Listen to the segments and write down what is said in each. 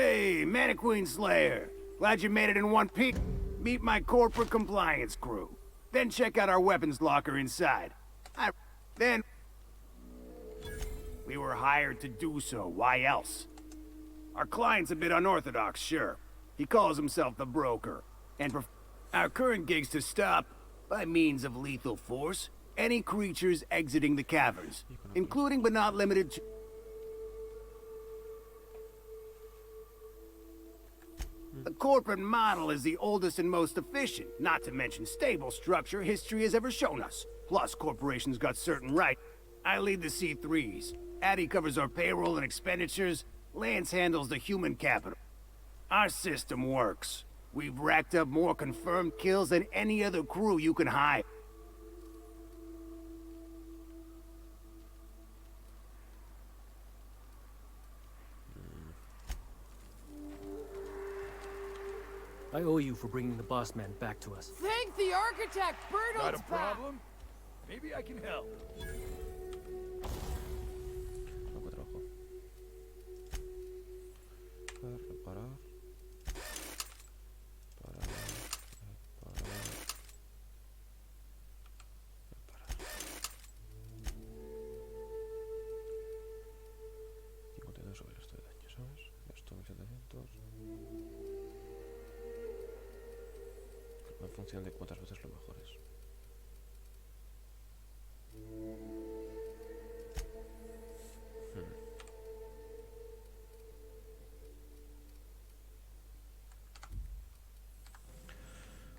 Hey, Mannequin Slayer. Glad you made it in one piece. Meet my corporate compliance crew. Then check out our weapons locker inside. We were hired to do so, why else? Our client's a bit unorthodox, sure. He calls himself the broker. And our current gig's to stop, by means of lethal force, any creatures exiting the caverns, including but not limited to... The corporate model is the oldest and most efficient, not to mention stable structure history has ever shown us. Plus, corporations got certain rights. I lead the C3s. Addy covers our payroll and expenditures. Lance handles the human capital. Our system works. We've racked up more confirmed kills than any other crew you can hire. I owe you for bringing the boss man back to us. Thank the architect! Bertolt's Got a problem? Maybe I can help. Poco trabajo. Reparar. Reparar. 52 sobre esto de daño, ¿sabes? Esto 1700. En función de cuántas veces lo mejores.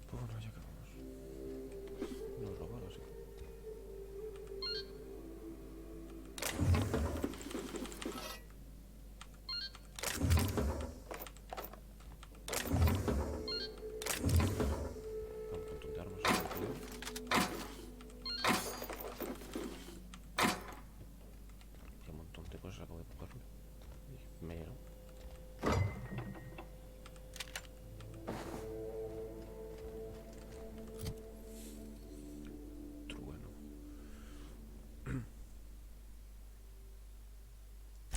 Pues bueno, ya acabamos. Nos robaron, sí.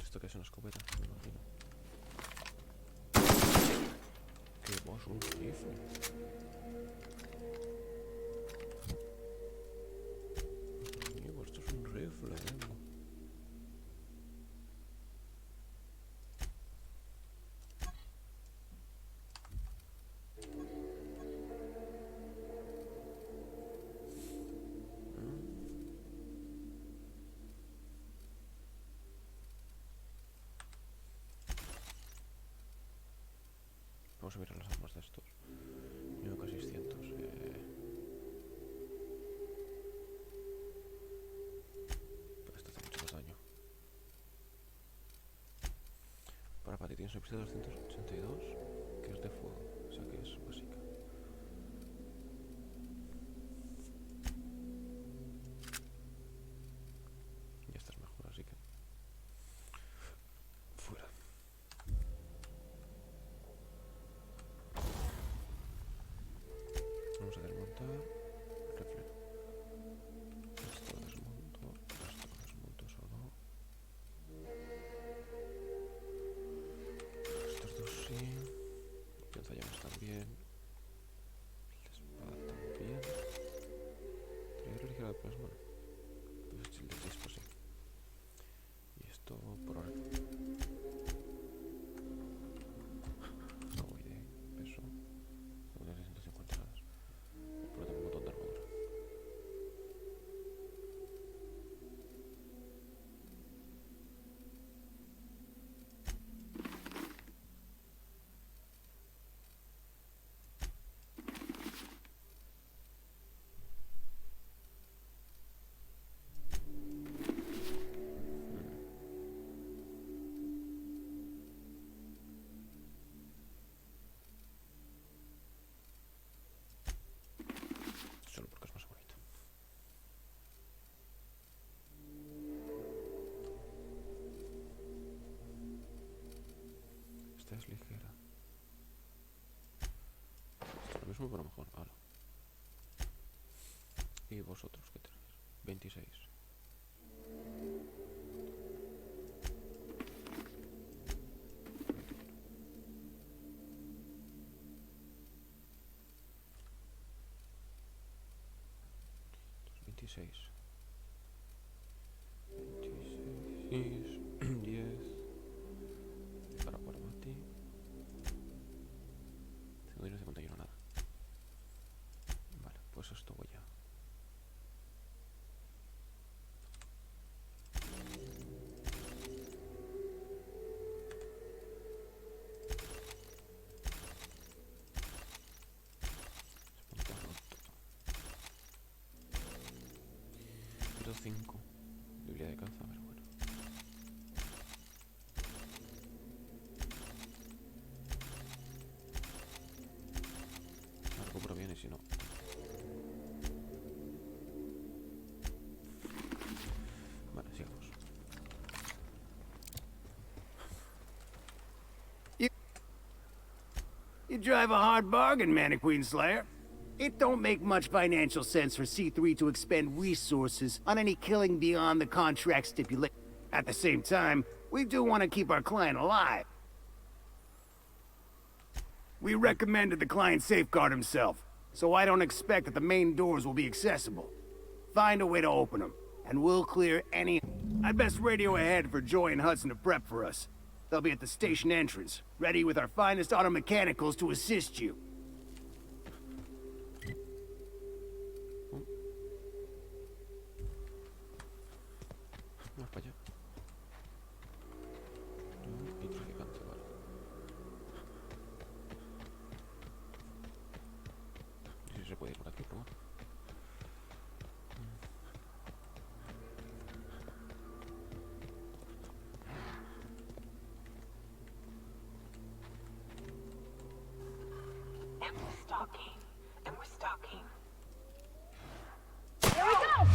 Esto que es una escopeta, me imagino. Que vos un rifle. Amigo, esto es un rifle, Vamos a mirar las armas de estos. Yo casi 600. Pero esto hace mucho más daño. Para patitín soy 282, que es de fuego, o sea que es básica. Y esta es mejor, así que... fuera. Vamos a desmontar el rifle. Esto desmonto solo. Estos dos sí. Lanzallamas también. La espada también. Trayectoria ligera de plasma. Pues el de chispa sí. Y esto por ahora. No voy de peso. Tengo de 650 grados. Pero tengo un montón de armadura. Solo porque es más bonito. Esta es ligera. Esto es lo mismo pero mejor. Ahora. ¿Y vosotros qué tenéis? 26. 26, 10. Para ti. 51, 51, nada. Vale, pues esto voy a... Punto 5. Biblia de caza, pero bueno. La recupero bien y si no... Vale, sigamos. You drive a hard bargain, Mannequin Slayer. It don't make much financial sense for C3 to expend resources on any killing beyond the contract stipulation. At the same time, we do want to keep our client alive. We recommended the client safeguard himself, so I don't expect that the main doors will be accessible. Find a way to open them, and we'll clear any... I'd best radio ahead for Joy and Hudson to prep for us. They'll be at the station entrance, ready with our finest auto mechanicals to assist you. Vamos para allá. Y traficante, vale. No sé si se puede ir por aquí, pero bueno. And we're stalking. And we're stalking. Here we go!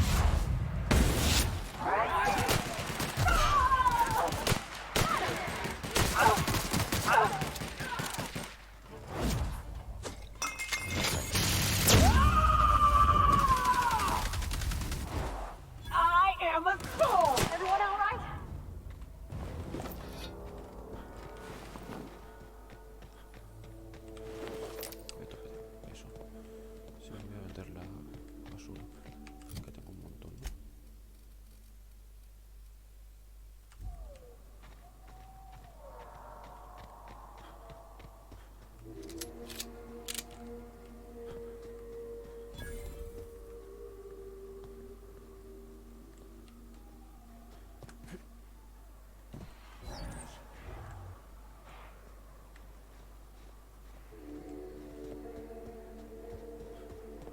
I am a soul! Everyone all right? Esto, eso. Sí, me voy a meter la basura. Que tengo un montón, ¿no?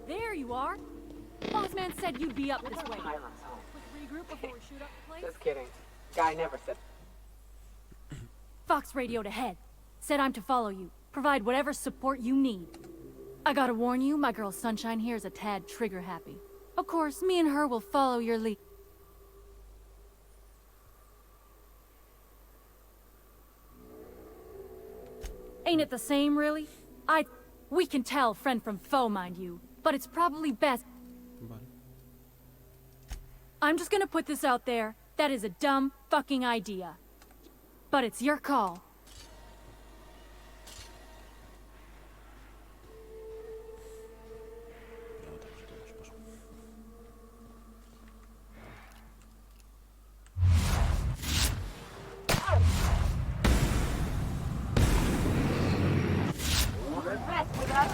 There you are. Boss man said you'd be up this way. Hiram's home. Quick regroup before we shoot up the place. Just kidding. Guy never said. Fox radioed ahead. Said I'm to follow you. Provide whatever support you need. I gotta warn you, my girl Sunshine here is a tad trigger happy. Of course, me and her will follow your lead. Ain't it the same, really? We can tell friend from foe, mind you. But it's probably best... Vale. I'm just gonna put this out there. That is a dumb fucking idea. But it's your call. Ya lo tenemos todos, pues. Mess with us.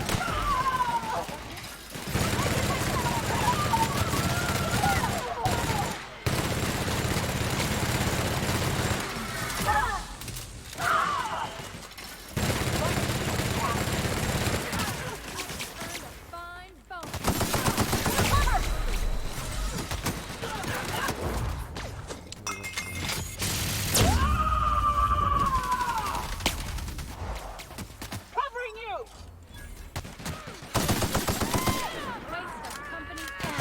Fine bone. Covering you! Waste of company and...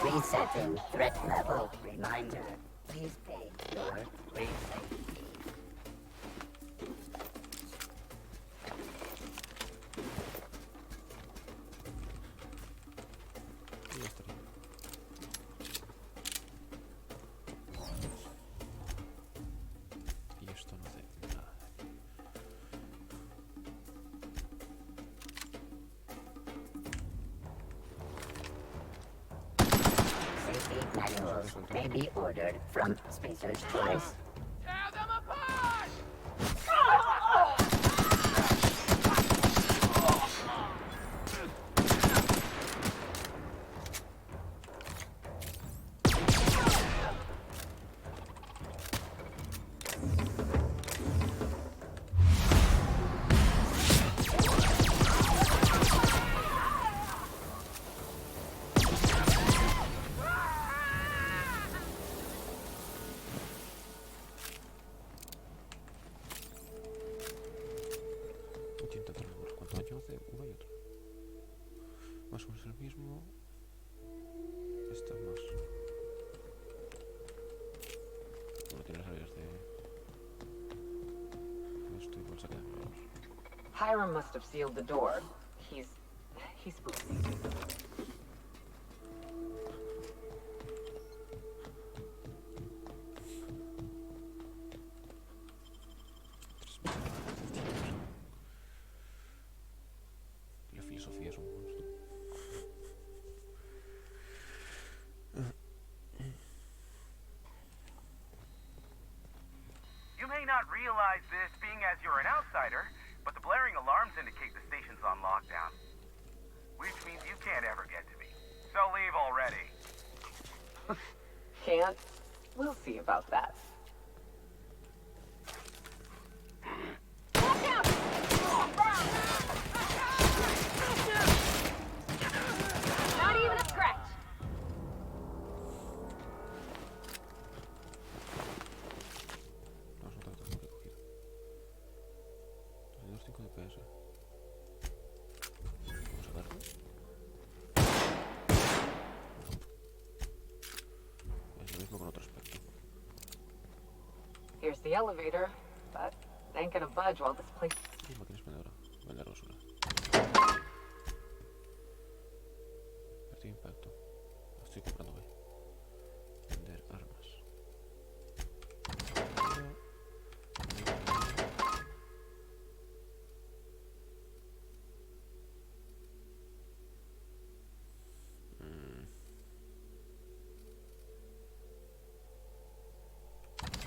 Resetting threat level. Reminder. Please pay your resafety. Y ya estaría. Y esto no hace nada. vehicles may be ordered from Spacer's choice. Tear them apart! Intenta transformar cuánto daño hace uno y otro. Más o menos el mismo. Esta más. No tiene las áreas de. Esto igual se quedan peor. Hiram must have sealed the door. He's spooky. La filosofía es un monstruo. You may not realize this being as you're an outsider, but the blaring alarms indicate the station's on lockdown. Which means you can't ever get to me. So leave already. Can't? We'll see about that. Watch out! Not even a scratch. No, es otra que he cogido. 205 DPS. Vamos a verlo. Es lo mismo con otro aspecto. Here's the elevator, but it ain't gonna budge while this place... Y máquina expendedora. Vender basura. Partido de impacto. Lo estoy comprando hoy. Vender armas.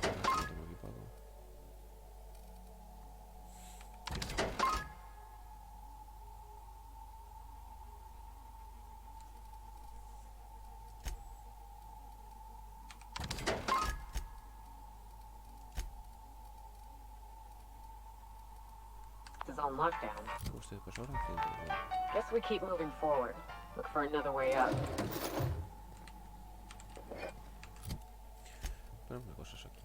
No tengo equipado. is on lockdown. Usted pues ahora accidente de vuelo. Guess we keep moving forward. Look for another way up. Pero una cosa es aquí.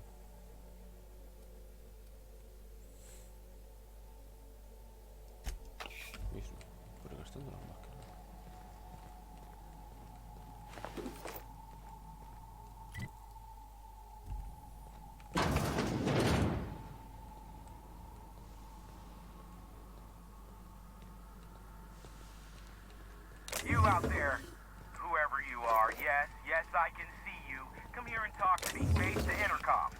Mismo, pero gastando la máquina. You out there, whoever you are, yes, I can see you. Come here and talk to me, face the intercom.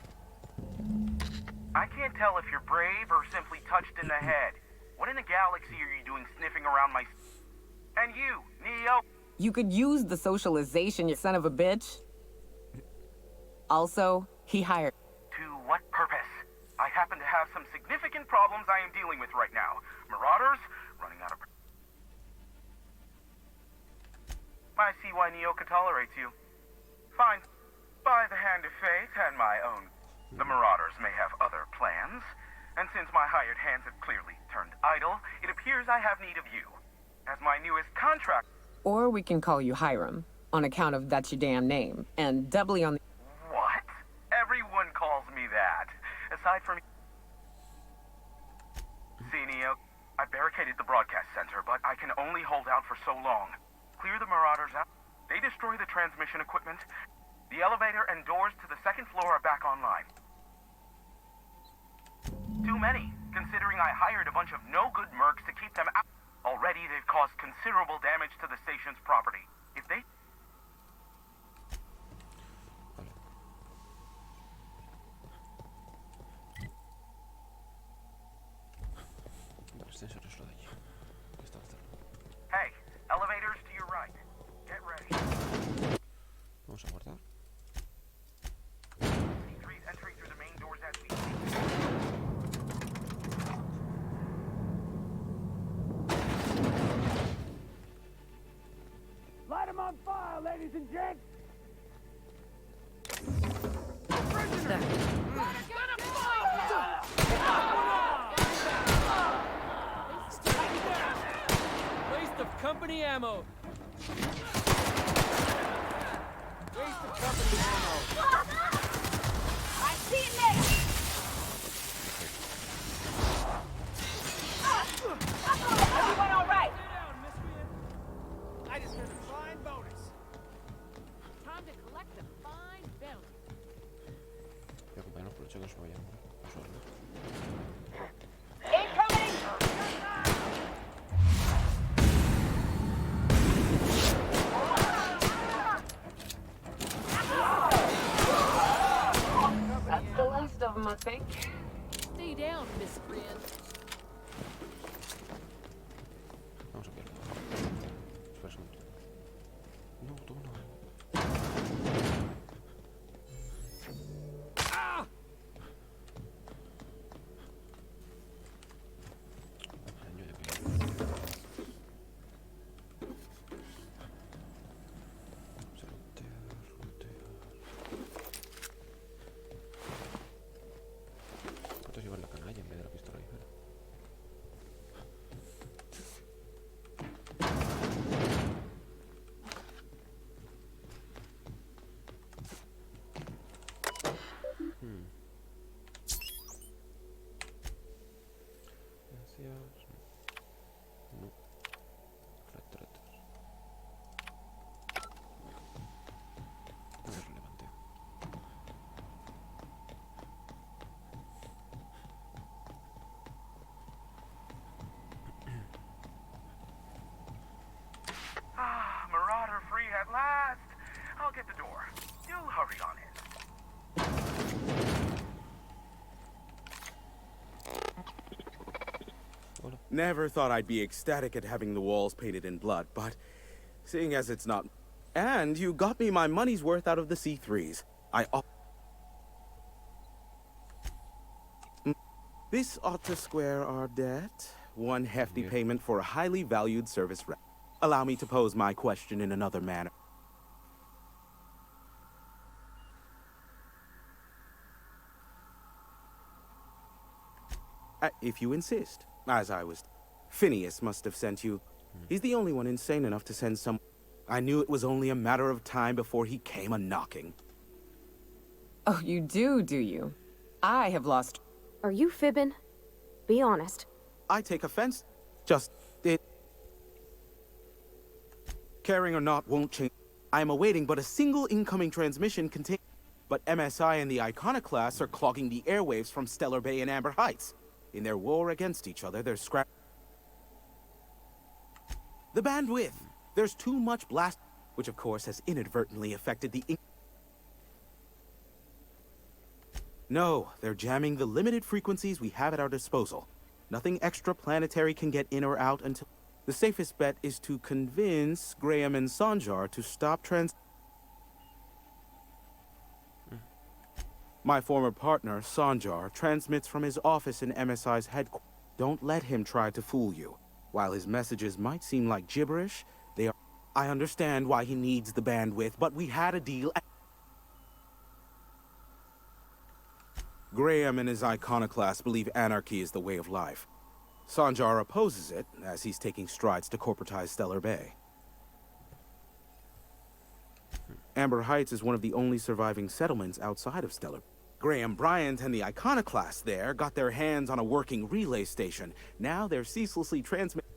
I can't tell if you're brave or simply touched in the head. What in the galaxy are you doing sniffing around my... And you, Neo? You could use the socialization, you son of a bitch. Also, he hired... To what purpose? I happen to have some significant problems I am dealing with right now. Marauders, running out of... I see why Neo could tolerate you. Fine. By the hand of fate and my own. The Marauders may have other plans. And since my hired hands have clearly turned idle, it appears I have need of you. As my newest contract... Or we can call you Hiram, on account of that's your damn name. And doubly on the... What? Everyone calls me that. Aside from... See, Neo, I barricaded the broadcast center, but I can only hold out for so long. Clear the Marauders out. They destroy the transmission equipment. The elevator and doors to the second floor are back online. Too many, considering I hired a bunch of no-good mercs to keep them out. Already, they've caused considerable damage to the station's property. If they... Vale. Vale, este es lo de allí. Está cerrado. Hey, elevators to your right. Get ready. Vamos a guardar. ladies and gents. Waste of company ammo. Waste of company ammo. I see it now! Everyone all right? I just heard a fine bonus. Time to collect the fine bounty. Voy a acompañarnos por el hecho que os vayamos. Incoming! That's the last of them, I think. Stay down, miscreant. Vamos a pillar. Espera un segundo. No, tú no. Año de pillar. Vamos a rotear. ¿Cuánto llevar la canalla en vez de la pistola ligera? Gracias. No. Retratos. No es relevante. Ah, Marauder free at last. I'll get the door. You hurry on in. Never thought I'd be ecstatic at having the walls painted in blood, but seeing as it's not... And you got me my money's worth out of the C3s. This ought to square our debt. One hefty payment for a highly valued service rep. Allow me to pose my question in another manner. If you insist. As I was... Phineas must have sent you. He's the only one insane enough to send some... I knew it was only a matter of time before he came a-knocking. Oh, you do you? I have lost... Are you fibbing? Be honest. I take offense. Just... it... Caring or not won't change. I am awaiting but a single incoming transmission contain... But MSI and the Iconoclasts are clogging the airwaves from Stellar Bay and Amber Heights. In their war against each other, they're the bandwidth. There's too much blast, which of course has inadvertently affected the... No, they're jamming the limited frequencies we have at our disposal. Nothing extraplanetary can get in or out until... The safest bet is to convince Graham and Sanjar to stop My former partner, Sanjar, transmits from his office in MSI's headquarters. Don't let him try to fool you. While his messages might seem like gibberish, they are... I understand why he needs the bandwidth, but we had a deal. Graham and his iconoclasts believe anarchy is the way of life. Sanjar opposes it, as he's taking strides to corporatize Stellar Bay. Amber Heights is one of the only surviving settlements outside of Stellar. Graham Bryant and the iconoclasts there got their hands on a working relay station. Now they're ceaselessly transmitting.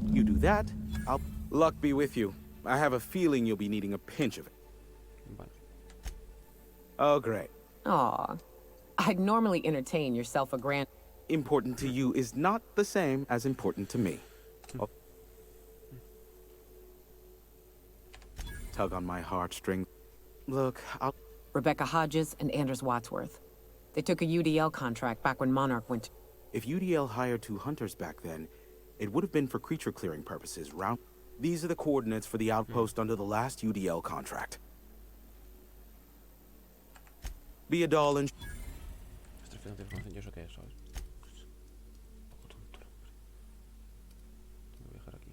You do that, I'll... Luck be with you. I have a feeling you'll be needing a pinch of it. Vale. Oh, great. Aw. I'd normally entertain yourself a grand... Important to you is not the same as important to me. Oh. Tug on my heartstrings. Look, I'll... Rebecca Hodges and Anders Wadsworth. They took a UDL contract back when Monarch went... If UDL hired 2 hunters back then, it would have been for creature clearing purposes. These are the coordinates for the outpost under the last UDL contract. Be a doll and... Esto es tanta información, yo sé qué es, ¿sabes? Un poco tonto, hombre. Tengo que dejar aquí.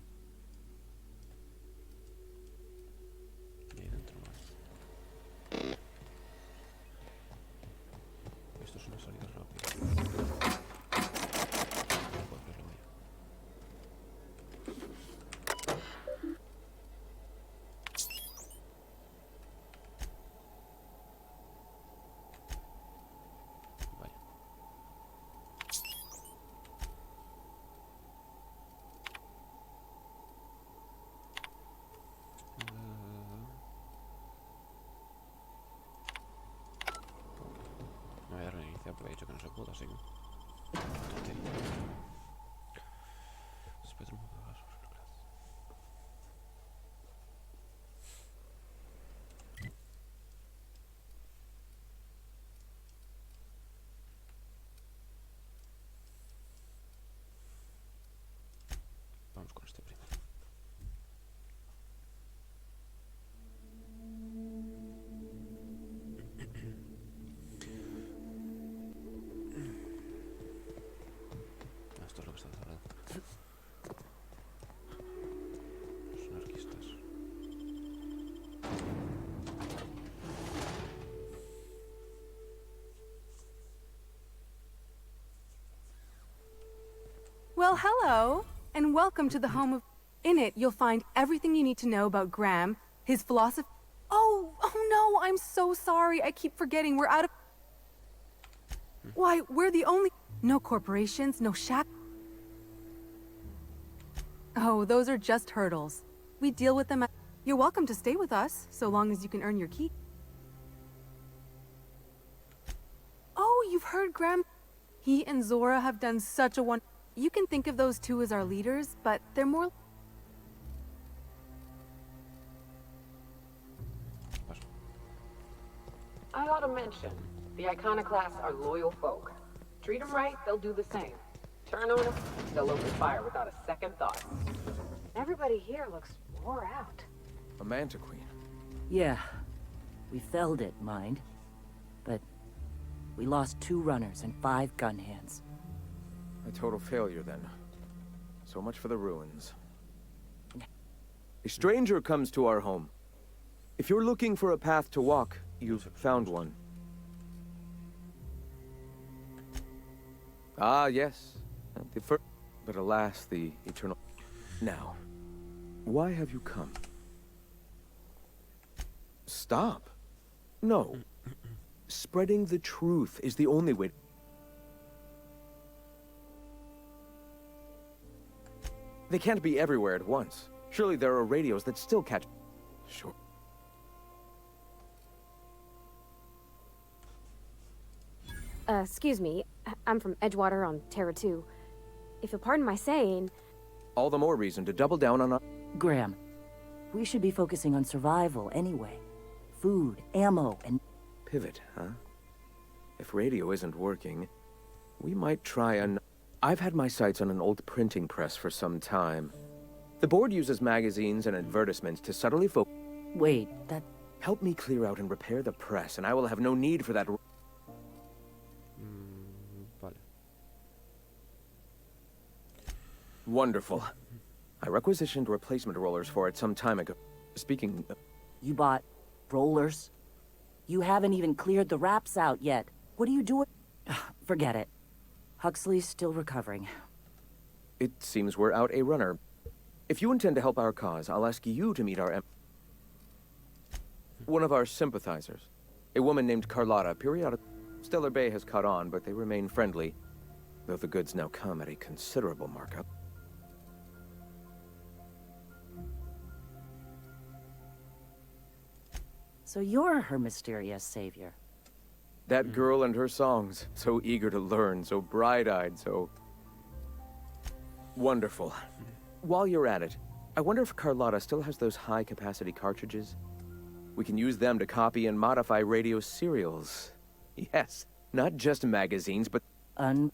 Spectrum of the House. Vamos con este primero. Esto es lo que está hablando. Los anarquistas. Well, hello, and welcome to the home of... In it, you'll find everything you need to know about Graham, his philosophy... Oh no, I'm so sorry. I keep forgetting we're out of... Why, we're the only... No corporations, no shack... Oh, those are just hurdles. We deal with them at... You're welcome to stay with us, so long as you can earn your keep. Oh, you've heard Graham... He and Zora have done such a one... You can think of those two as our leaders, but they're more... I ought to mention, the Iconoclasts are loyal folk. Treat them right, they'll do the same. Turn on them, they'll open fire without a second thought. Everybody here looks wore out. A Manta Queen. Yeah. We felled it, mind. But we lost 2 runners and 5 gun hands. A total failure, then. So much for the ruins. A stranger comes to our home. If you're looking for a path to walk, you've found one. Ah, yes. The first... But alas, the eternal... Now, why have you come? Stop. No. Spreading the truth is the only way... They can't be everywhere at once. Surely there are radios that still catch... Sure. Excuse me. I'm from Edgewater on Terra 2. If you'll pardon my saying... All the more reason to double down on our... Graham, we should be focusing on survival anyway. Food, ammo, and... Pivot, huh? If radio isn't working, we might try an... I've had my sights on an old printing press for some time. The board uses magazines and advertisements to subtly Wait, that... Help me clear out and repair the press, and I will have no need for that... Vale. Wonderful. I requisitioned replacement rollers for it some time ago. Speaking... You bought rollers? You haven't even cleared the wraps out yet. What are you doing? Forget it. Huxley's still recovering. It seems we're out a runner. If you intend to help our cause, I'll ask you to meet our... One of our sympathizers. A woman named Carlotta, periodically... Stellar Bay has caught on, but they remain friendly. Though the goods now come at a considerable markup. So you're her mysterious savior. That girl and her songs. So eager to learn, so bright-eyed, so... Wonderful. While you're at it, I wonder if Carlotta still has those high-capacity cartridges? We can use them to copy and modify radio serials. Yes, not just magazines, but... I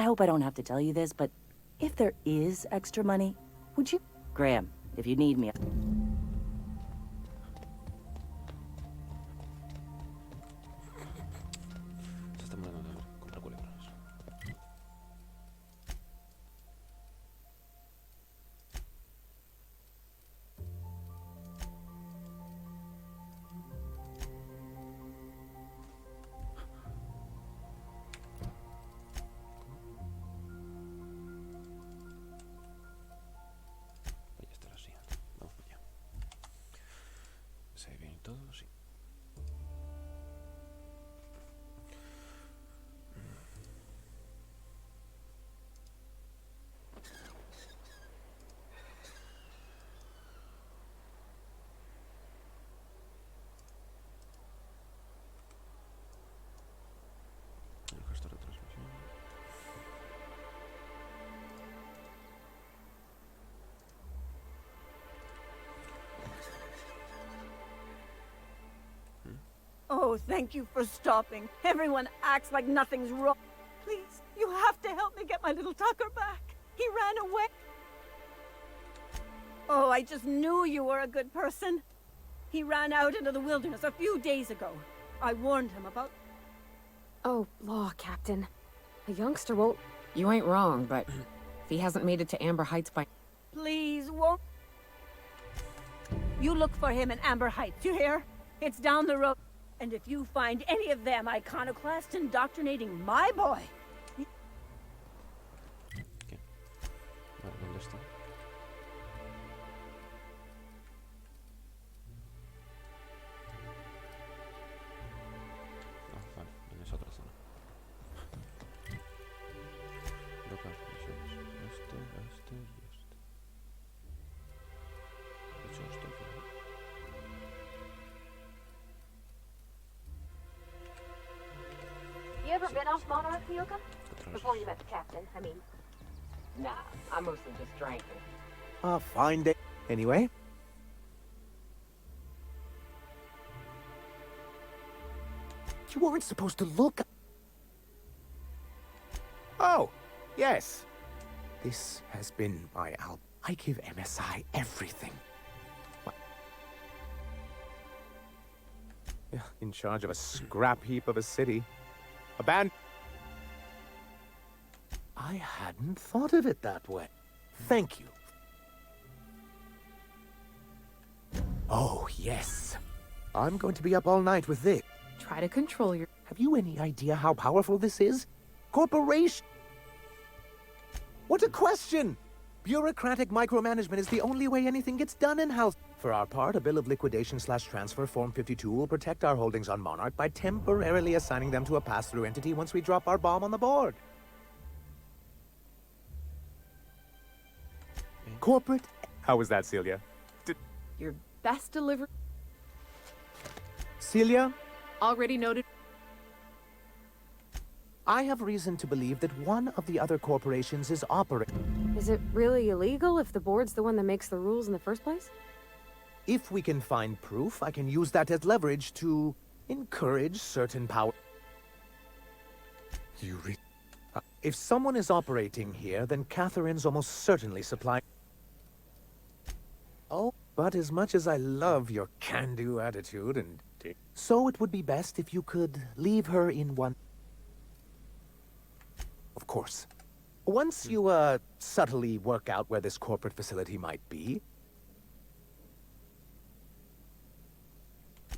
hope I don't have to tell you this, but if there is extra money, would you... Graham, if you need me... Se está muriendo de comprar culebras. Ahí está la silla. Vamos para allá. Oh, thank you for stopping. Everyone acts like nothing's wrong. Please, you have to help me get my little Tucker back. He ran away. Oh, I just knew you were a good person. He ran out into the wilderness a few days ago. I warned him about... Oh, law, Captain. A youngster won't... You ain't wrong, but if he hasn't made it to Amber Heights by... Please, won't... You look for him in Amber Heights, you hear? It's down the road. And if you find any of them iconoclasts indoctrinating my boy... Vale, ¿dónde está? Ah, vale, en esa otra zona. Local misiones. Este y este. De hecho, esto aquí, ¿no? You ever been off Monarch, Yoka? Before you met the captain, I mean. Nah, I mostly just drank it. A fine day. Anyway. You weren't supposed to look. Oh, yes. This has been my album. I give MSI everything. In charge of a scrap heap of a city. Abandoned. I hadn't thought of it that way. Thank you. Oh, yes. I'm going to be up all night with this. Try to control your... Have you any idea how powerful this is? Corporation! What a question! Bureaucratic micromanagement is the only way anything gets done in-house. For our part, a bill of liquidation/transfer Form 52 will protect our holdings on Monarch by temporarily assigning them to a pass-through entity once we drop our bomb on the board. Corporate... How was that, Celia? Your best delivery... Celia? Already noted... I have reason to believe that one of the other corporations is operating. Is it really illegal if the board's the one that makes the rules in the first place? If we can find proof, I can use that as leverage to encourage certain power. If someone is operating here, then Catherine's almost certainly supplying... Oh, but as much as I love your can-do attitude and... So it would be best if you could leave her in one... Of course. Once you, subtly work out where this corporate facility might be...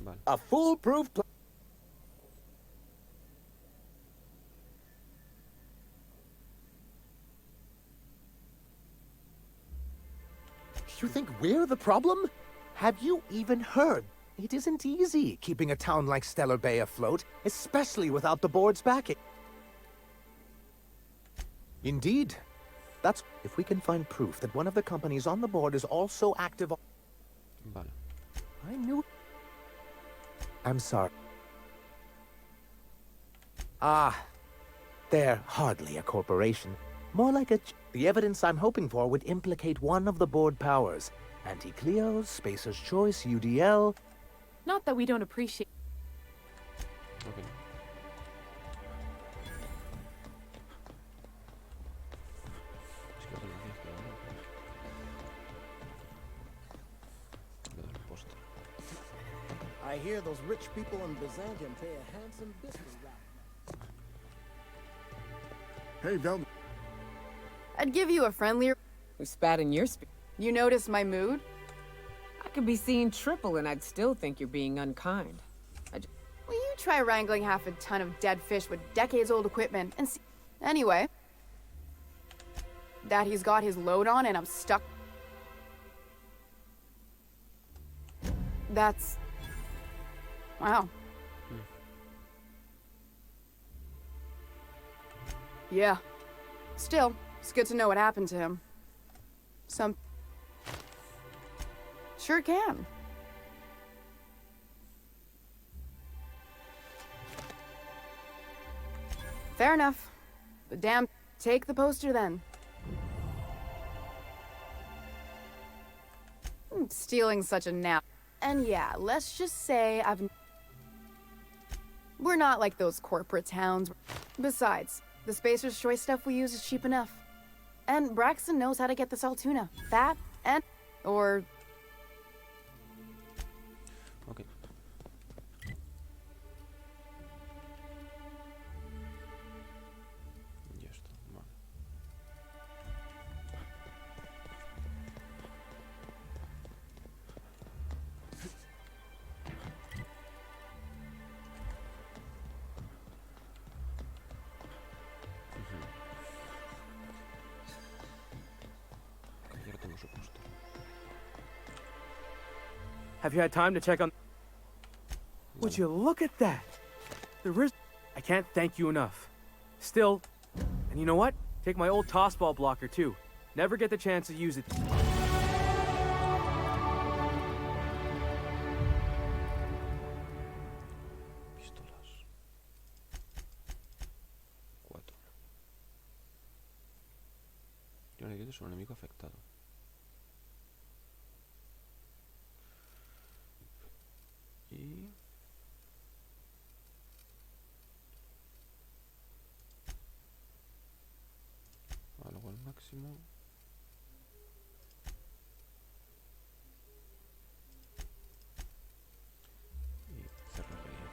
Vale. A foolproof plan... You think we're the problem? Have you even heard? It isn't easy keeping a town like Stellar Bay afloat, especially without the board's backing. Indeed. That's if we can find proof that one of the companies on the board is also active. Vale. I knew. I'm sorry. Ah, they're hardly a corporation. More like a... The evidence I'm hoping for would implicate one of the board powers. Anti-Cleos, Spacer's Choice, UDL... Not that we don't appreciate... Okay. Es que lo tengo aquí, pero no. Voy a dar un póster. I hear those rich people in Byzantium pay a handsome business rap. Hey, Vel. I'd give you a friendlier... Who spat in your speech? You notice my mood? I could be seeing triple and I'd still think you're being unkind. Will you try wrangling half a ton of dead fish with decades-old equipment and see... Anyway. That he's got his load on and I'm stuck... That's... Wow. Yeah. Still, it's good to know what happened to him. Sure can. Fair enough. But damn, take the poster then. Stealing such a nap. And yeah, let's just say I've... We're not like those corporate towns. Besides, the Spacer's Choice stuff we use is cheap enough. And Braxton knows how to get the Saltuna. That and... or... Ok. Y esto, vale. Ya lo tengo su puesto. Have you had time to check on... Would you look at that? I can't thank you enough. Still, and you know what? Take my old tossball blocker too. Never get the chance to use it. Pistolas. 4. Yo necesito es un enemigo afectado. Y... algo al máximo. Y cerraría.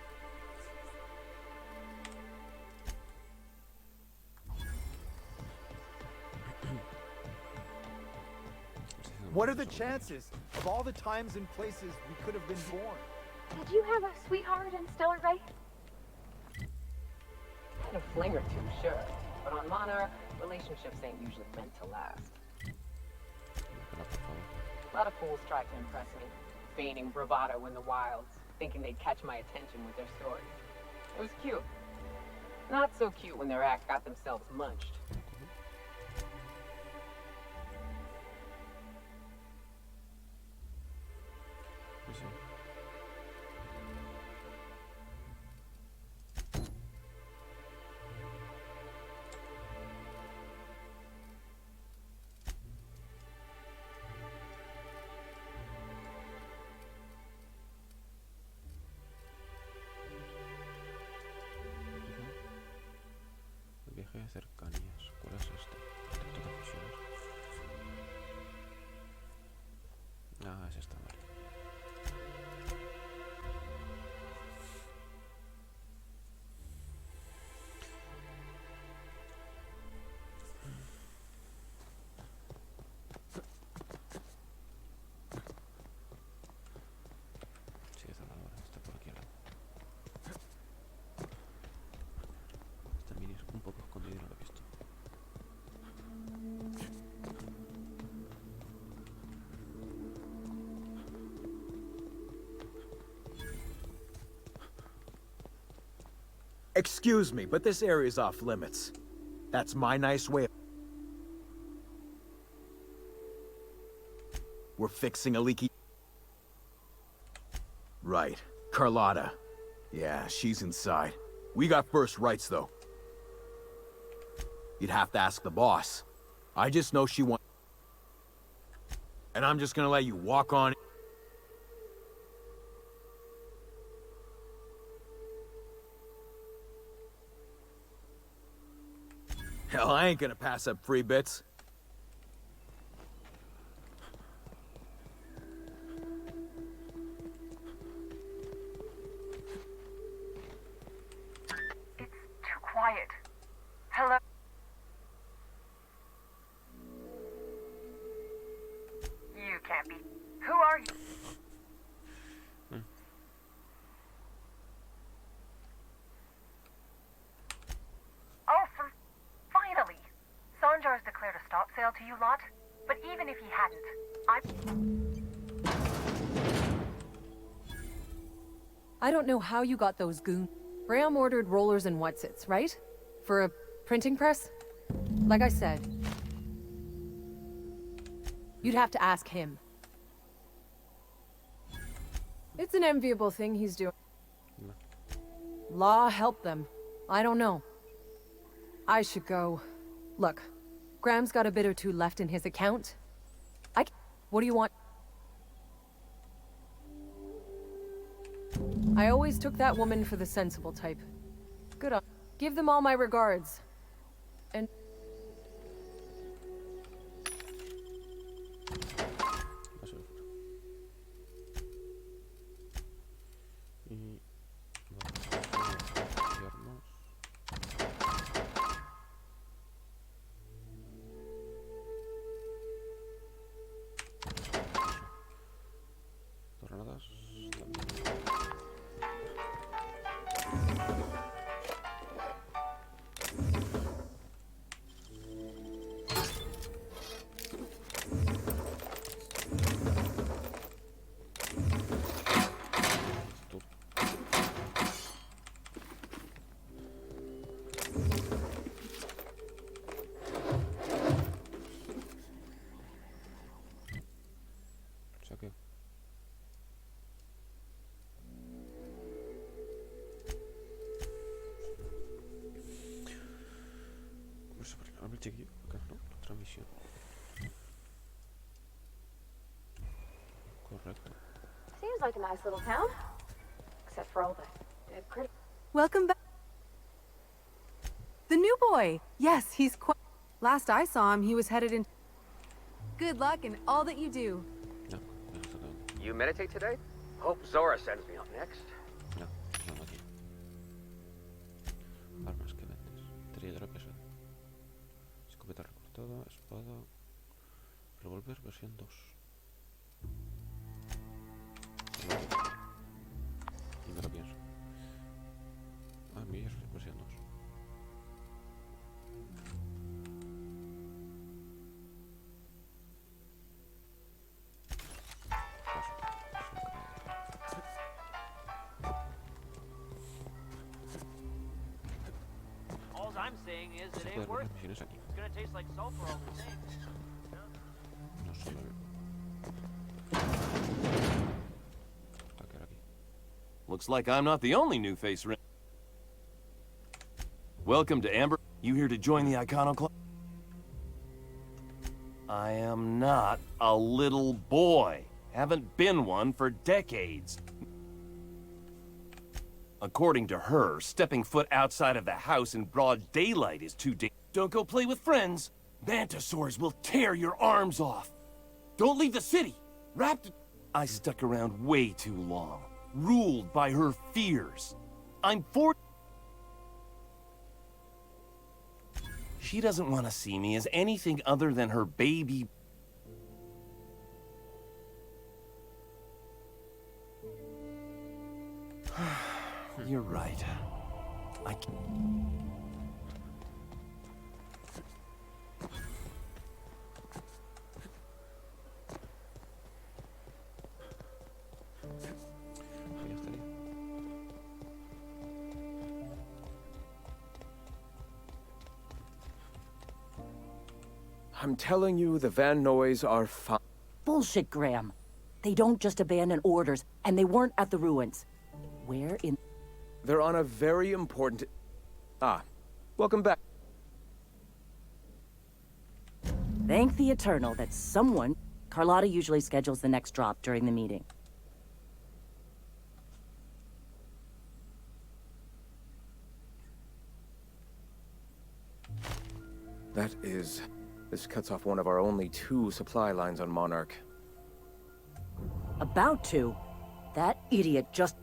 What are the chances of all the times and places we could have been born? Did you have a sweetheart in Stellar Bay? Had a fling or two, sure. But on Monarch, relationships ain't usually meant to last. A lot of fools tried to impress me, feigning bravado in the wilds, thinking they'd catch my attention with their stories. It was cute. Not so cute when their act got themselves munched. Viaje de cercanías. ¿Cuál es este? Detector de fusiones. Ah, es esta, vale. Sí, esta ahora está por aquí al lado. Este mini es un poco escondido y no lo he visto. Excuse me, but this area's off limits. That's my nice way of... We're fixing a leaky... Right. Carlotta. Yeah, she's inside. We got first rights, though. You'd have to ask the boss. I just know she wants... And I'm just gonna let you walk on... Hell, I ain't gonna pass up free bits. It's too quiet. Hello? You can't be. Who are you? Oh, finally! Sanjar's declared a stop sale to you lot, but even if he hadn't, I don't know how you got those goons. Graham ordered rollers and whatsits, right? For a printing press? Like I said, you'd have to ask him. It's an enviable thing he's doing. Law help them. I don't know. I should go. Look, Graham's got a bit or two left in his account. What do you want? I always took that woman for the sensible type. Good on. Give them all my regards. And... Y vamos a refugiarnos. Granadas también. Saqueo. Vamos a ver el chiquillo, acá, ¿no? La transmisión. Correcto. Seems like a nice little town. Except for all the Welcome back. The new boy. Yes, he's quite... Last I saw him, he was headed in... Good luck in all that you do. No, no está acabando. You meditate today? Hope Zora sends me up next. No, no aquí. Armas que vendes. Trilladora pesada. Escopeta recortada, espada. Revólver versión 2. Y me lo pienso. Ah, mi es versión 2. All I'm saying is it Se ain't pueden ver worth las it. misiones aquí. It's gonna taste like sulfur all the same. No solo el... Atacar aquí. Looks like I'm not the only new face. Welcome to Amber. You here to join the Iconoclast? I am not a little boy. Haven't been one for decades. According to her, stepping foot outside of the house in broad daylight is too dangerous. Don't go play with friends. Mantisaurs will tear your arms off. Don't leave the city. Wrapped... I stuck around way too long. Ruled by her fears. I'm 40... She doesn't want to see me as anything other than her baby... You're right. I can't... Ya estaría. I'm telling you, the Van Noys are fine. Bullshit, Graham. They don't just abandon orders, and they weren't at the ruins. Where in... They're on a very important... Ah, welcome back. Thank the Eternal that someone... Carlotta usually schedules the next drop during the meeting. That is... This cuts off one of our only 2 supply lines on Monarch. About to. That idiot just...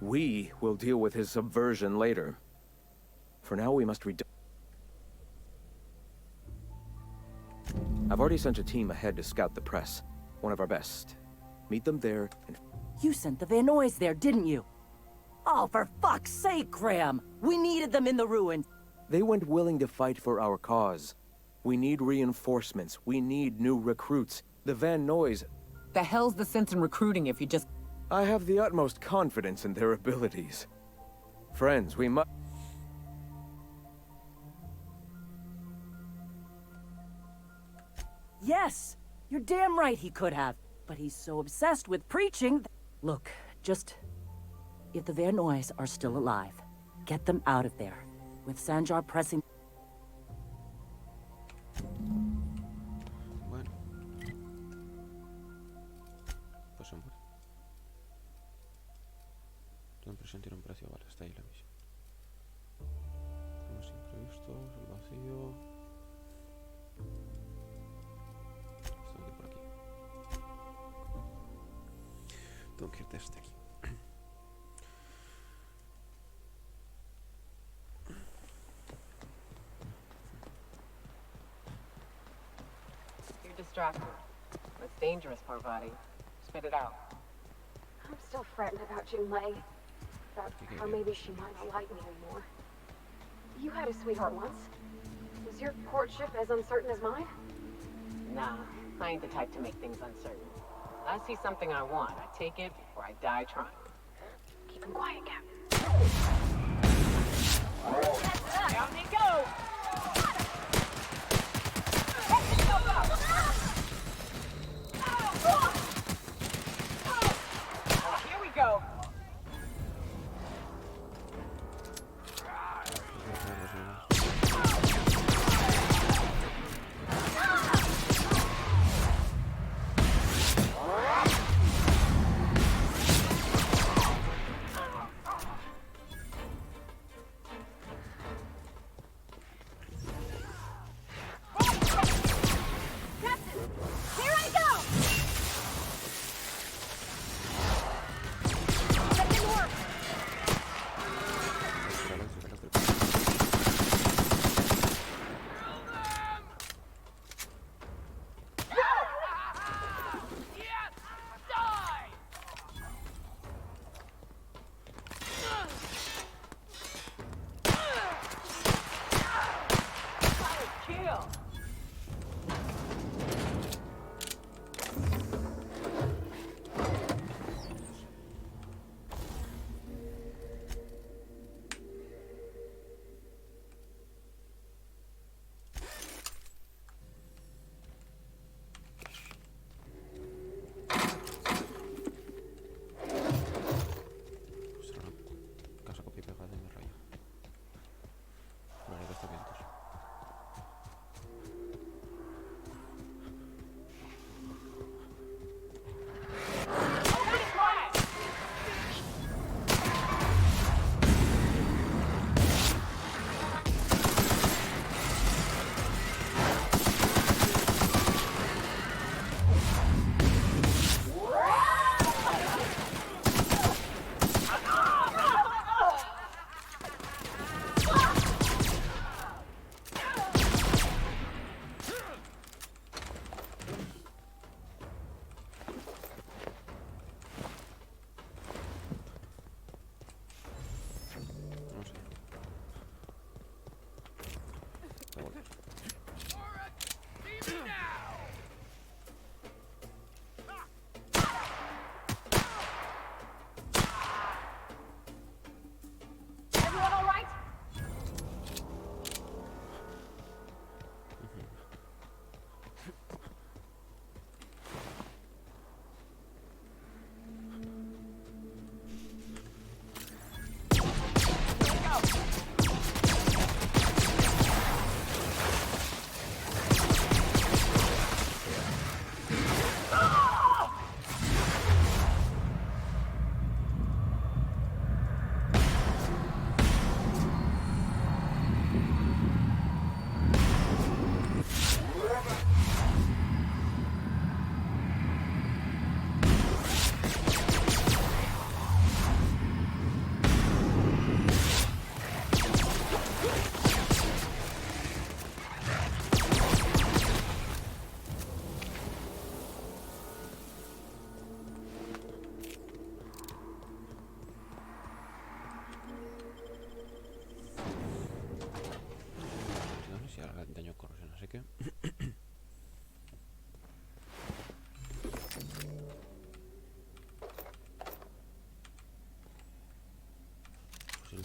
We will deal with his subversion later. For now, we must I've already sent a team ahead to scout the press. One of our best. Meet them there and... You sent the Van Noys there, didn't you? Oh, for fuck's sake, Graham! We needed them in the ruins! They went willing to fight for our cause. We need reinforcements. We need new recruits. The Van Noys... The hell's the sense in recruiting if you just... I have the utmost confidence in their abilities. Friends, we must... Yes! You're damn right he could have. But he's so obsessed with preaching... Look, just... If the Van Noys are still alive, get them out of there. With Sanjar pressing... Bueno. Pues se muere. Sesion tiene un precio, vale, está ahí la misión. Los imprevistos, el vacío. Tengo que ir por aquí. Tengo que ir desde aquí. You're distracted. That's dangerous, poor body. Spit it out. I'm still frightened about Junlei. About how maybe she might not like me anymore. You had a sweetheart once. Was your courtship as uncertain as mine? Nah, I ain't the type to make things uncertain. I see something I want, I take it before I die trying. Keep him quiet, Cap. Down they go! Here we go!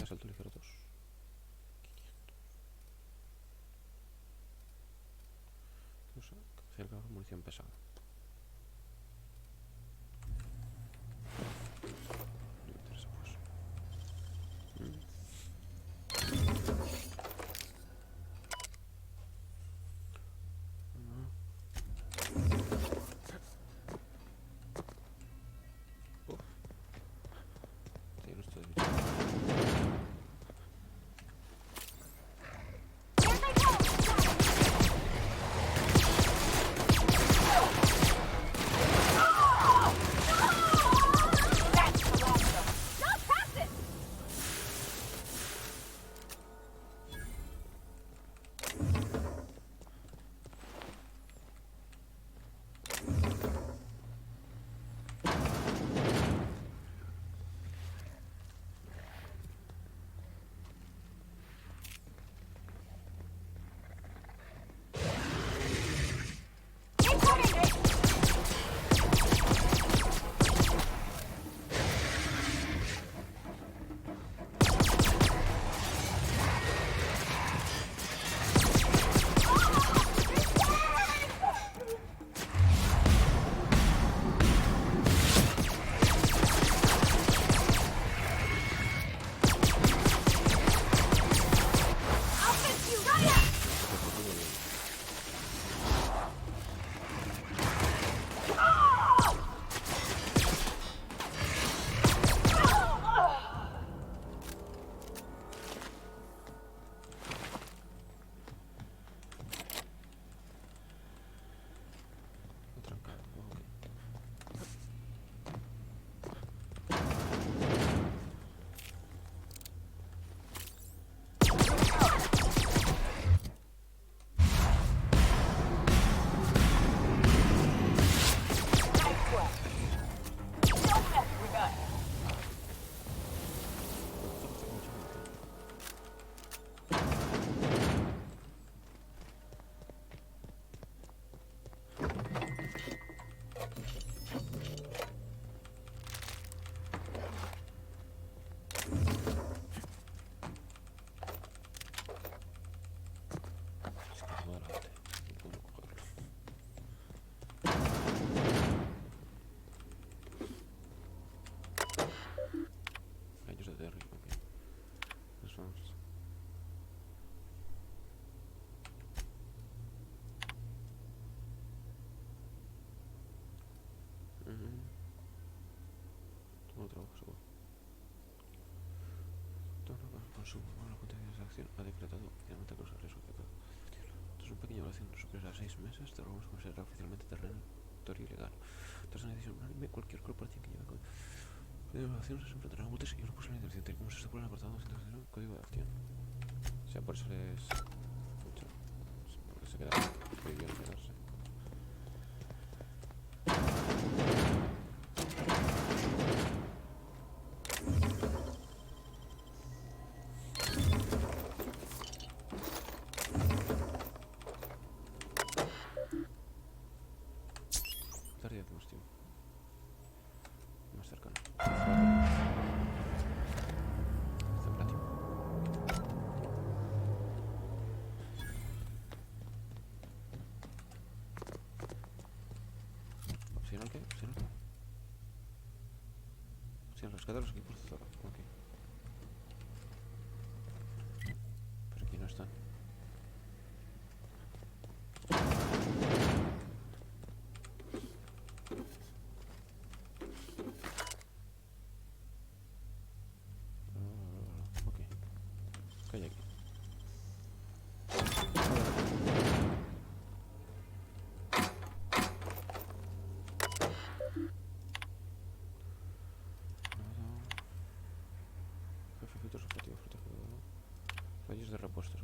Asalto ligero 2. 500. Cerca munición pesada. No me interesa pues. Tiene esto de nuevo trabajo, seguro. Todo lo que consumo, bueno, la cuenta de acción ha decretado oficialmente que los riesgos de cada. Tras una pequeña evaluación superior a 6 meses, te vamos a considerar oficialmente territorio ilegal. Tras una decisión unánime, cualquier corporación que lleve de evaluación se enfrentará a multas y una posible intervención, tal como se estipula en el apartado 201 Código de Acción. O sea, por eso les... Porque se quedaron, prohibieron quedarse. Tarea de combustión. Más cercano. Zaplatio. ¿Opcional qué? ¿Opcional qué? Opcional, rescata los equipos de Zora. Ok. Pero aquí no están. Ok. ¿Qué hay aquí? Jefe filtros operativos protegido. Rayos de repuestos.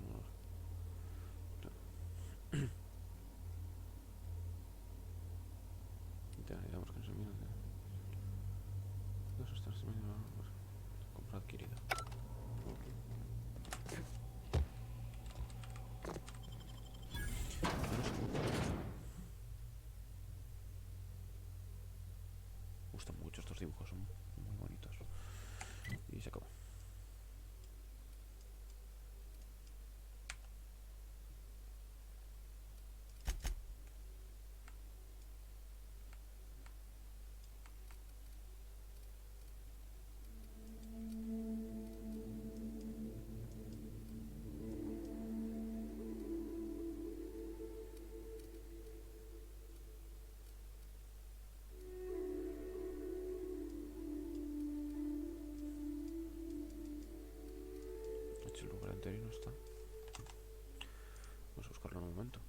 Ya, digamos que no se mira. Dos están compra adquirida. Me gustan mucho estos dibujos, son muy bonitos. Y se acabó. El lugar anterior no está. Vamos a buscarlo en un momento.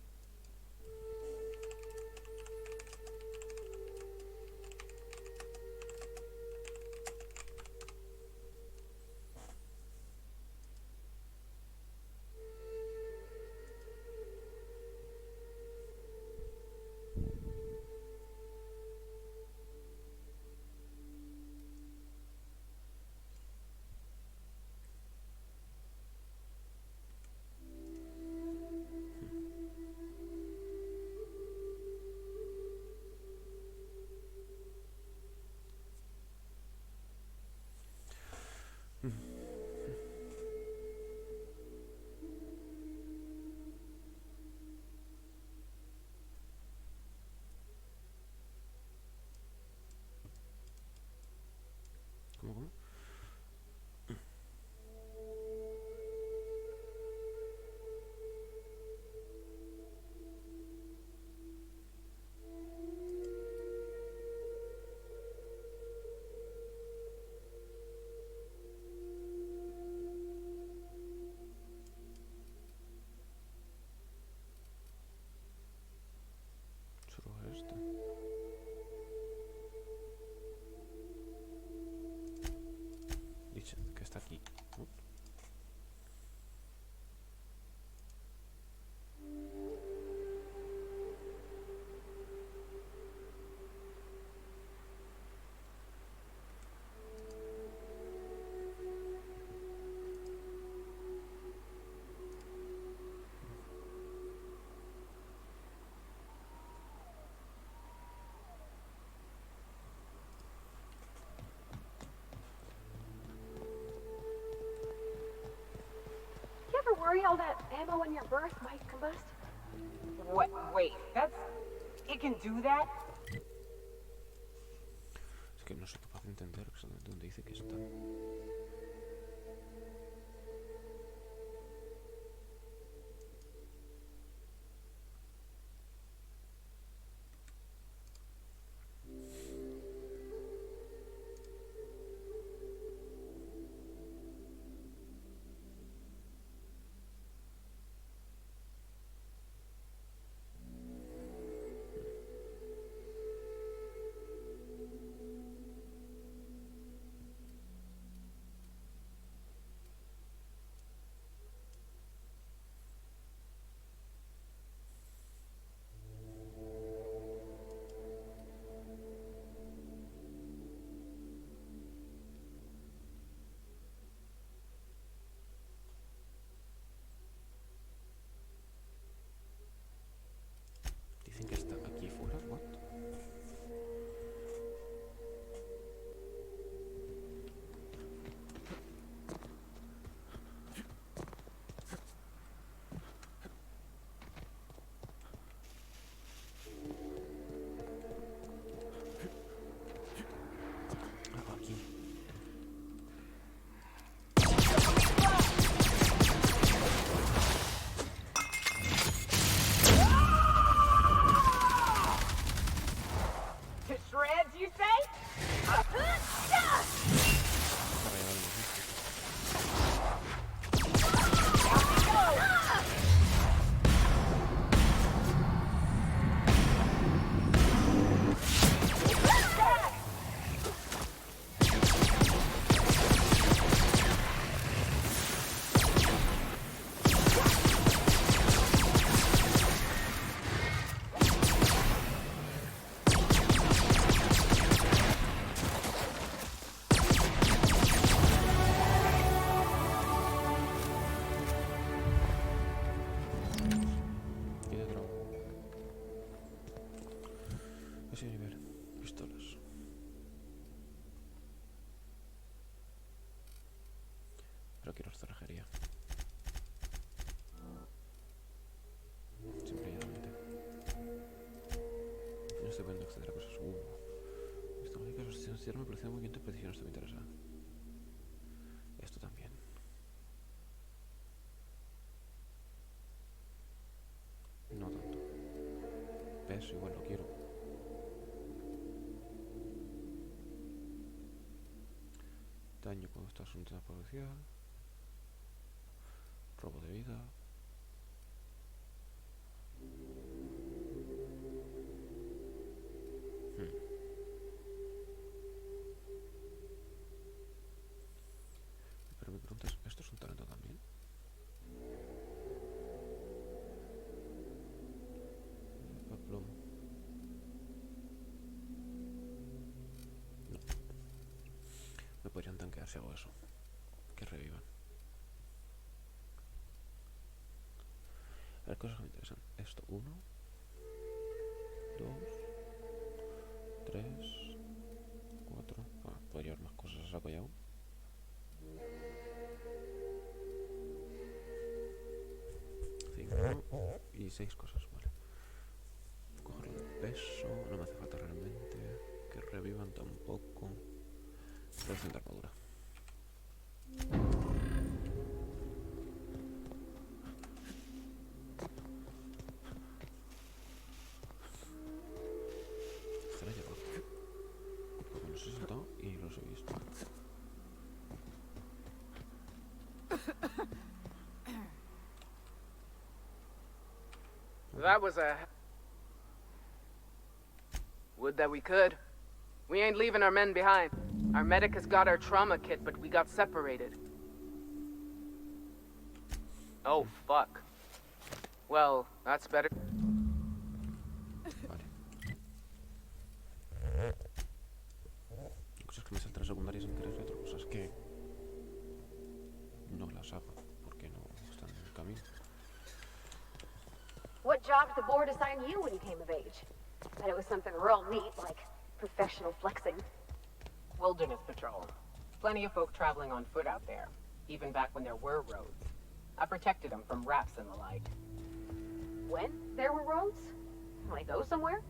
¿Cómo? Suroeste. Dice que está aquí. You ever worry all that ammo in your berth might combust? What? Wait, that's... It can do that? Es que no soy capaz de entender exactamente dónde dice que está. you say? Pistolas. Pero quiero cerrajería. Simple y llanamente. No estoy pudiendo acceder a cosas. Esta mágica sostenible me parece muy bien, precisión, esto me interesa. Esto también. No tanto. Peso igual lo quiero. Daño cuando estás en un tema policial. Robo de vida. Pero mi pregunta es, ¿esto es un talento también? Plomo. No. Me podrían tanquear si hago eso. Que revivan. A ver, cosas que me interesan. Esto, 1, 2, 3, 4. Ah, podría haber más cosas a saco ya aún. 5 y 6 cosas, vale. Cogerlo de peso, no me hace falta realmente. Que revivan tampoco. Reducción de armadura. Estará allá abajo. Porque los he saltado y los he visto. That was a... Would that we could. We ain't leaving our men behind. Our medic has got our trauma kit, but we got separated. Oh, fuck. Well, that's better. Cosas que me saltan secundarias sin querer y otras cosas que no las hago porque no están en el camino. What job did the board assign you when you came of age? Bet it was something real neat, like professional flexing. Wilderness patrol. Plenty of folk traveling on foot out there, even back when there were roads. I protected them from raps and the like. When there were roads? When I go somewhere?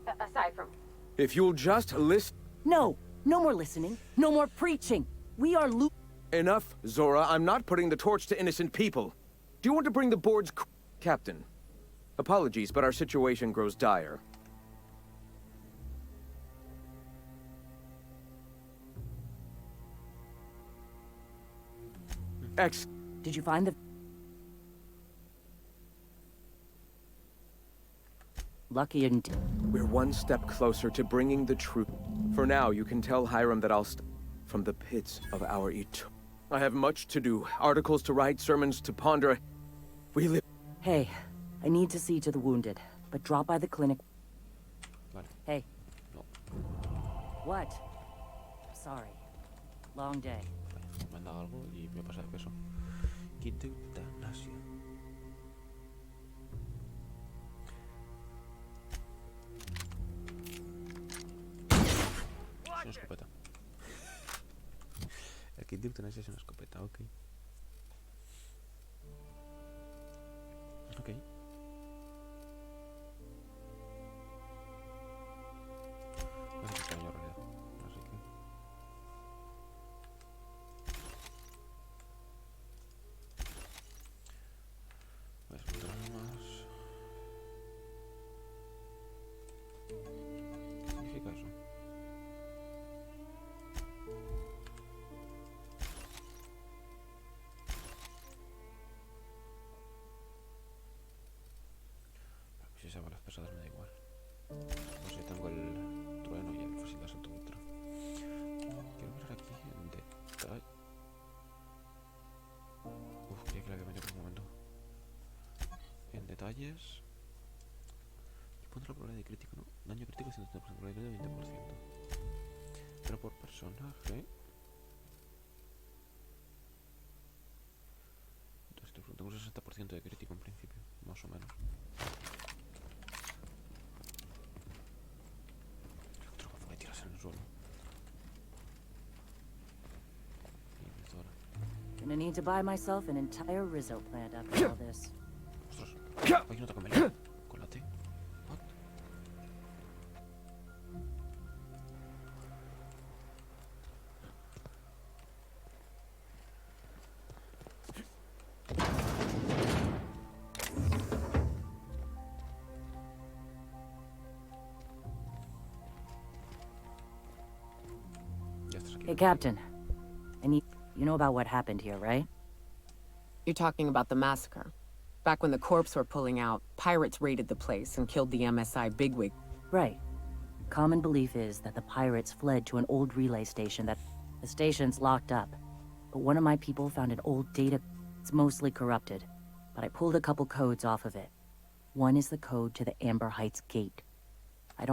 Aside from... If you'll just listen... No! No more listening. No more preaching. We are Enough, Zora. I'm not putting the torch to innocent people. Do you want to bring the board's... Captain. Apologies, but our situation grows dire. Did you find the... Lucky and... We're one step closer to bringing the truth. For now, you can tell Hiram that I'll from the pits of our I have much to do. Articles to write, sermons to ponder. We live... Hey, I need to see to the wounded, but drop by the clinic. Vale. Hey. No. What? Sorry. Long day. Me han dado algo y me pasa de peso. Kit de eutanasia. Es una escopeta. El kit de eutanasia es una escopeta, ok. Ok. No sé qué caño en realidad. Así que... Pues más. ¿Qué significa eso? detalles. Punto la probabilidad de crítico, ¿no? Daño crítico 130%, probabilidad de 20%. Pero por personaje... Entonces tengo un 60% de crítico en principio, más o menos. Otro gazo que tiras en el suelo. Gonna need to buy myself an entire Rizzo plant after all this. Ostras, hay un ataque melee. Con la T. What? Hey, Captain. I need... You know about what happened here, right? You're talking about the massacre. Back when the corps were pulling out, pirates raided the place and killed the MSI bigwig. Right. Common belief is that the pirates fled to an old relay station that... The station's locked up. But one of my people found an old data... It's mostly corrupted. But I pulled a couple codes off of it. One is the code to the Amber Heights gate. I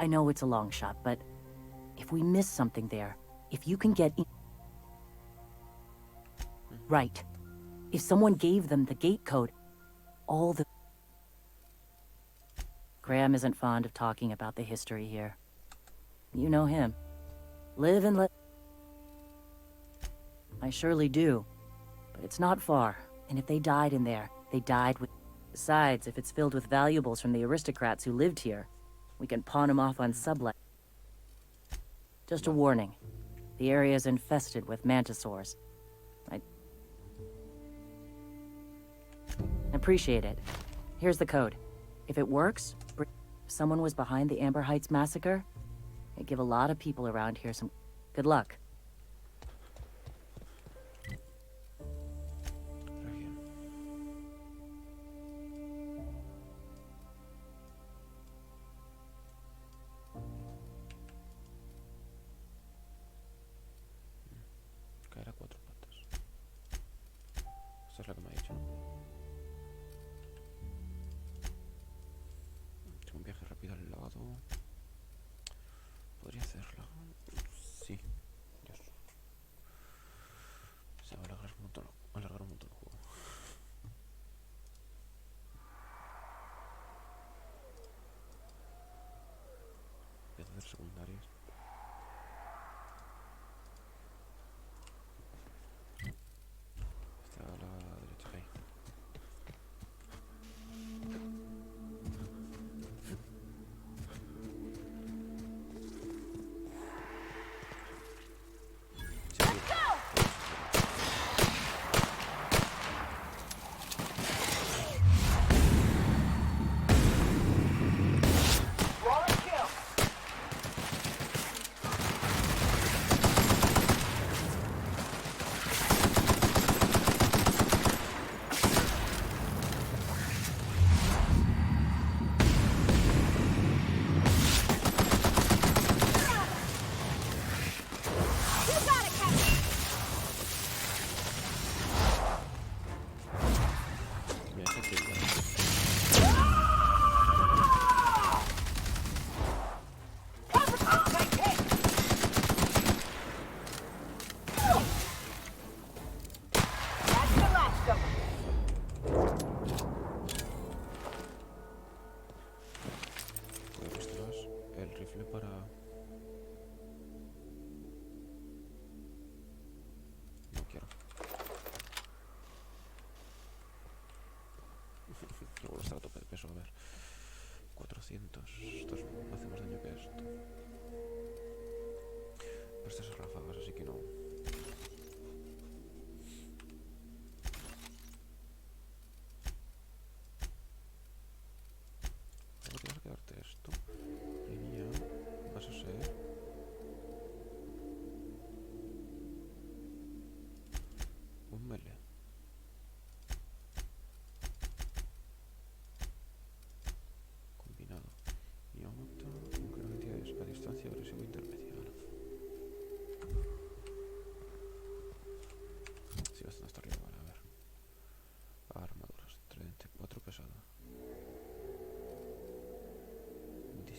know it's a long shot, but... If we miss something there, if you can get in... Right. If someone gave them the gate code, all the... Graham isn't fond of talking about the history here. You know him. Live and let... I surely do. But it's not far, and if they died in there, they died with... Besides, if it's filled with valuables from the aristocrats who lived here, we can pawn them off on sublet. Just a warning. The area is infested with mantisaurs. I appreciate it. Here's the code. If it works, if someone was behind the Amber Heights massacre, it'd give a lot of people around here some good luck. Caer a 4 patas. Esta es la que me ha dicho, ¿no? Tengo un viaje rápido al lado. Podría hacerlo. Sí. Dios. Se va a alargar un montón el juego. Voy a hacer secundarias. Está a la derecha ahí.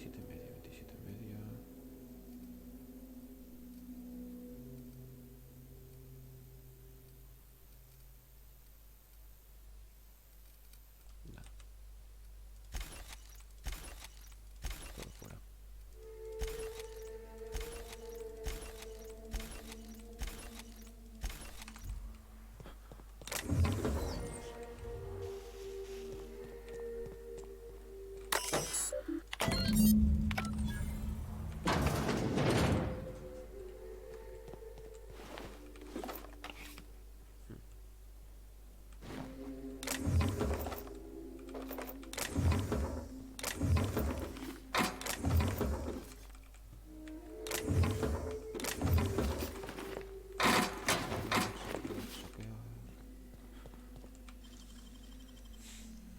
27,5, 27,5. Nada. Todo fuera.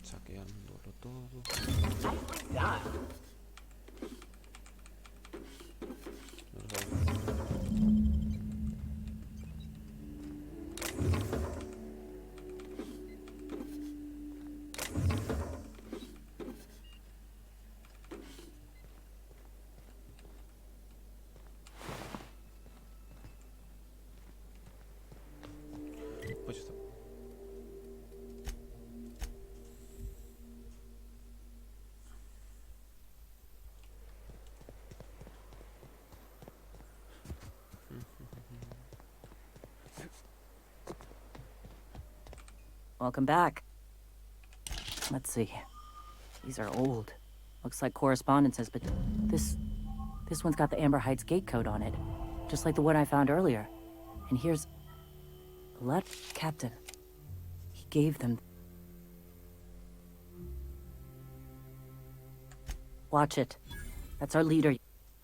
Saqueándolo todo. Nicely done. Pues ya está. Welcome back. Let's see. These are old. Looks like correspondences, but this one's got the Amber Heights gate code on it, just like the one I found earlier. And here's a letter, Captain. He gave them. Watch it. That's our leader.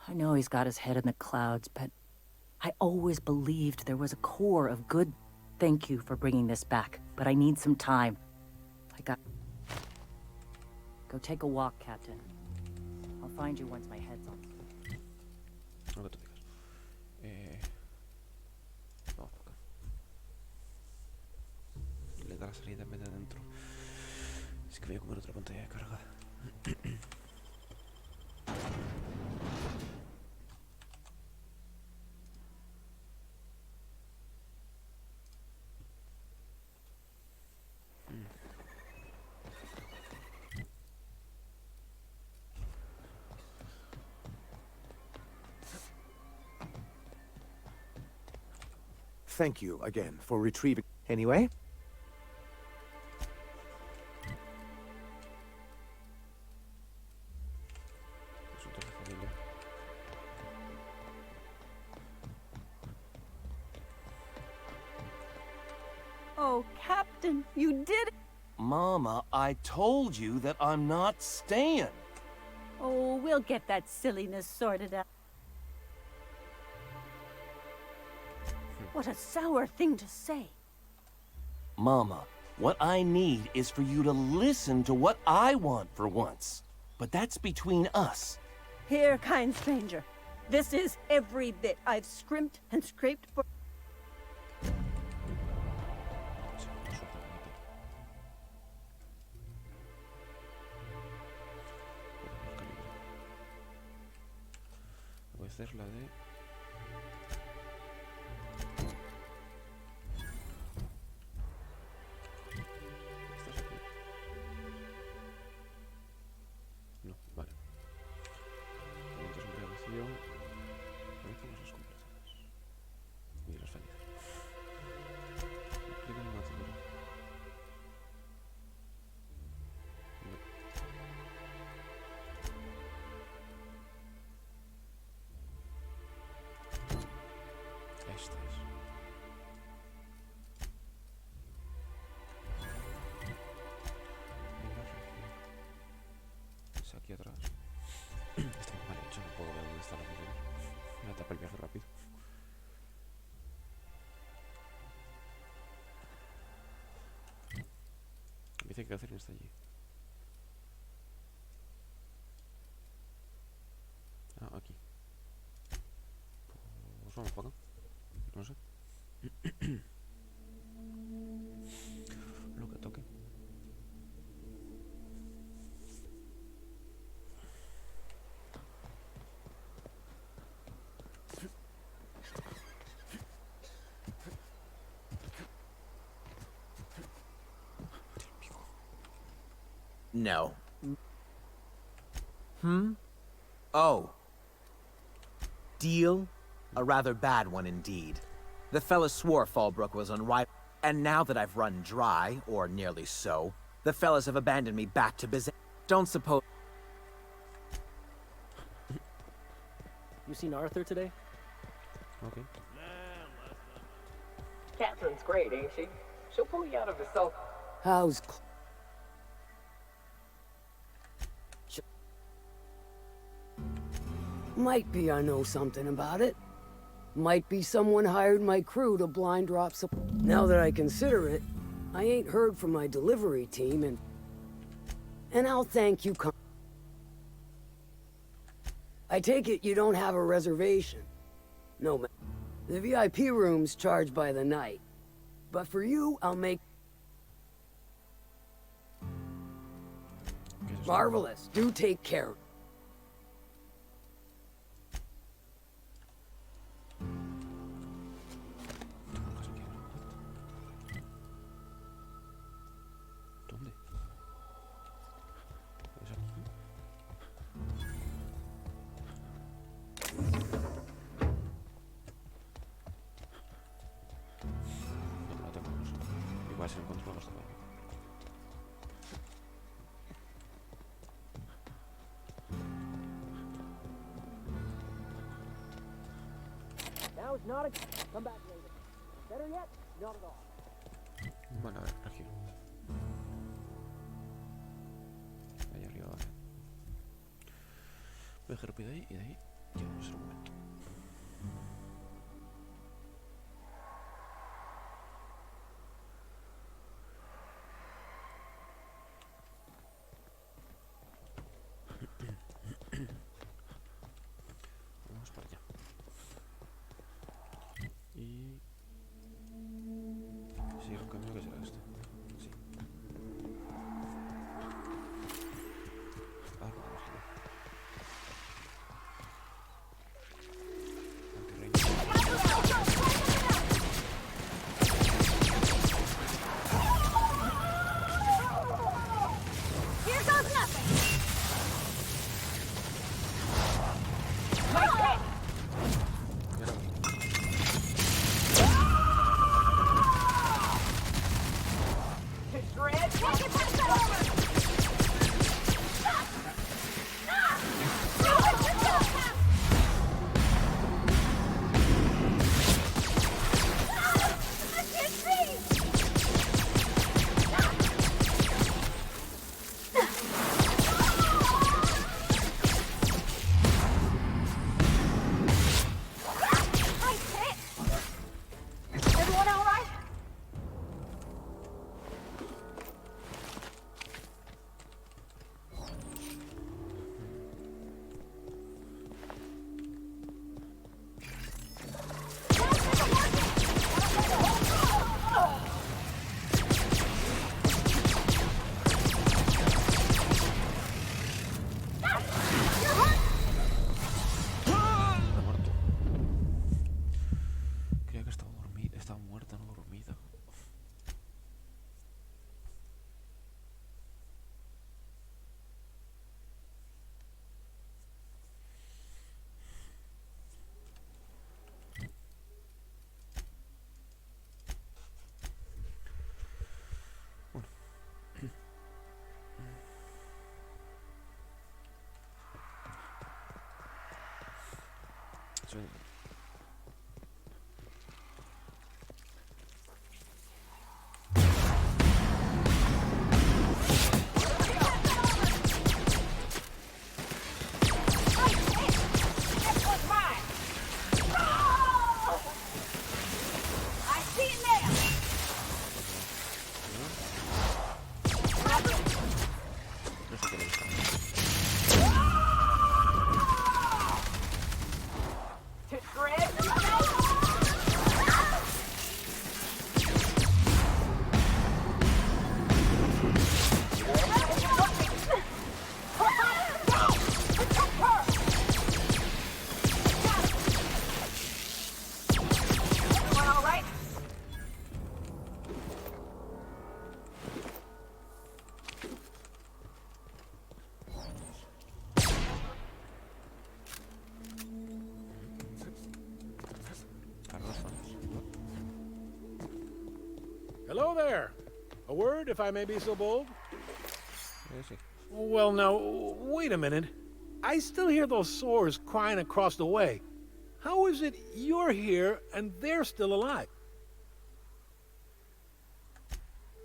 I know he's got his head in the clouds, but I always believed there was a core of good. Thank you for bringing this back, but I need some time. Go take a walk, Captain. I'll find you once my head's on. Lo que tú digas. Vamos por acá. Le da la salida en vez de adentro. Así que voy a comer otra pantalla de carga. Thank you again for retrieving. Anyway? Asuntos de familia. Oh, Captain, you did it! Mama, I told you that I'm not staying. Oh, we'll get that silliness sorted out. What a sour thing to say. Mama, what I need is for you to listen to what I want for once. But that's between us. Here, kind stranger. This is every bit I've scrimped and scraped for. Voy a hacer la de... ¿Estás aquí? No, vale. Entonces siempre vacío. Aquí cosas completadas. Y las fallidas. Clic en el mazo, pero... Esta es. Es aquí atrás. Está muy mal hecho, no puedo ver dónde está la misión. Me tapa el viaje rápido. Me dice que Catherine está allí. Ah, aquí. Pues vamos para acá. No sé. Lo que toque. No. Oh. Deal? A rather bad one indeed. The fella swore Fallbrook was unrivaled, and now that I've run dry, or nearly so, the fellas have abandoned me back to Byzantium. Don't suppose... You seen Arthur today? Okay. Catherine's great, ain't she? She'll pull you out of the cell. How's... Might be I know something about it. Might be someone hired my crew to blind drop some... Now that I consider it, I ain't heard from my delivery team, and I'll thank you. I take it you don't have a reservation. No, man. The VIP room's charged by the night. But for you, I'll make... Marvelous. Do take care. ¿Dónde? ¿Es aquí? No me la tenemos. Igual si lo encuentro lo gastaba. Now is not a... Come back later. Better yet, not at all. Bueno, a ver, aquí. Ahí arriba, vale. Voy a dejar rápido ahí y de ahí ya vamos a hacer un momento. Vamos para allá. Y... sigue el camino que será este. Sí. Ah, no, vamos a ver. Here goes nothing! Everyone all right? Está muerto. Creía que estaba dormida. Estaba muerta, no dormida. Bueno. Suena. I see it now! No sé qué le gusta. there. A word, if I may be so bold? Sí. Well, now, wait a minute. I still hear those sores crying across the way. How is it you're here and they're still alive?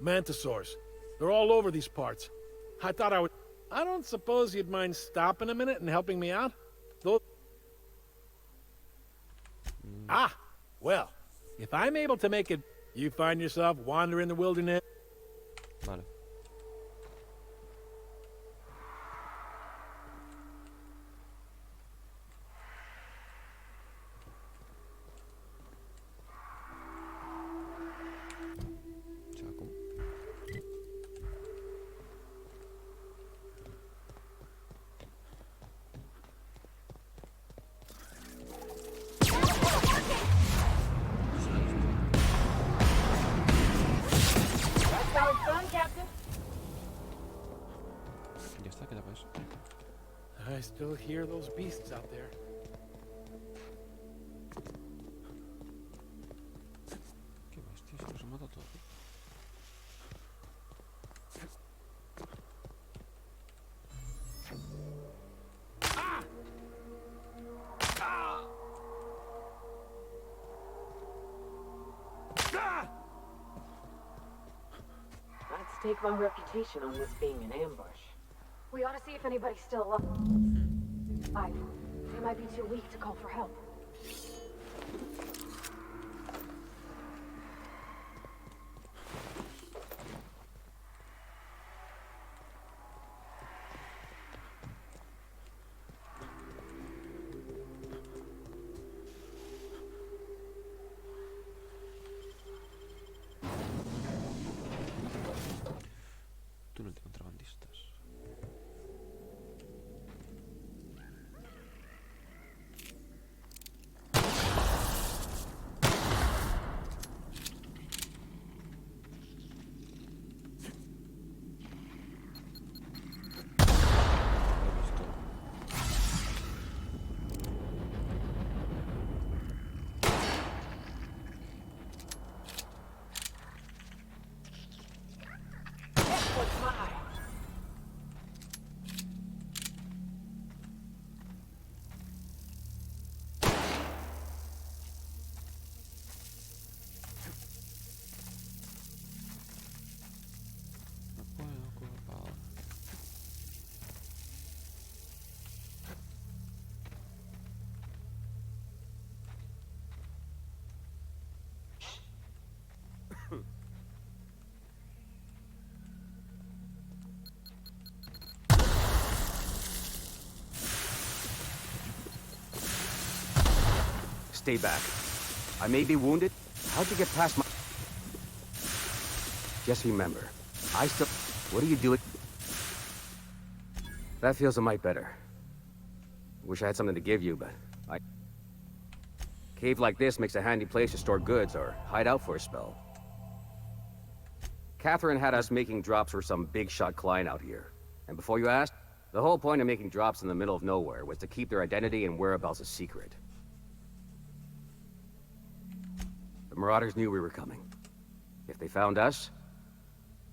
Mantisaurs. They're all over these parts. I thought I would... I don't suppose you'd mind stopping a minute and helping me out? Though... Ah! Well, if I'm able to make it... You find yourself wandering the wilderness... Vale. Saco. That's how it's done, Captain. Ya está, queda para eso. I still hear those beasts out there. Qué bestia, se los ha matado todos. I'd stake my reputation on this being an ambush. We ought to see if anybody's still alive. They might be too weak to call for help. Túnel de contrabandistas. What's mine? No puedo culpar ahora. Stay back. I may be wounded. How'd you get past my... Just remember, I still... What are you doing? That feels a mite better. Wish I had something to give you, but I... Cave like this makes a handy place to store goods or hide out for a spell. Catherine had us making drops for some big-shot client out here. And before you asked, the whole point of making drops in the middle of nowhere was to keep their identity and whereabouts a secret. The Marauders knew we were coming. If they found us,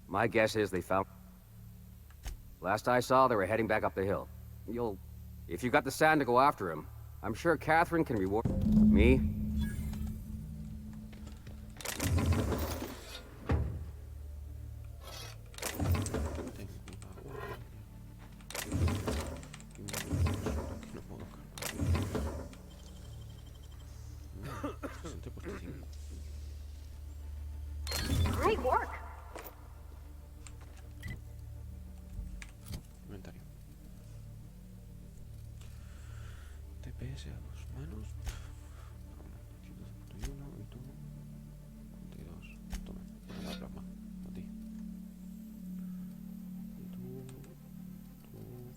my guess is they found... Last I saw, they were heading back up the hill. If you got the sand to go after him, I'm sure Catherine can reward... Me? Great work. Inventario. TPS a 2 manos. 151 y tú. 42. Toma, la plasma. A ti. Y tú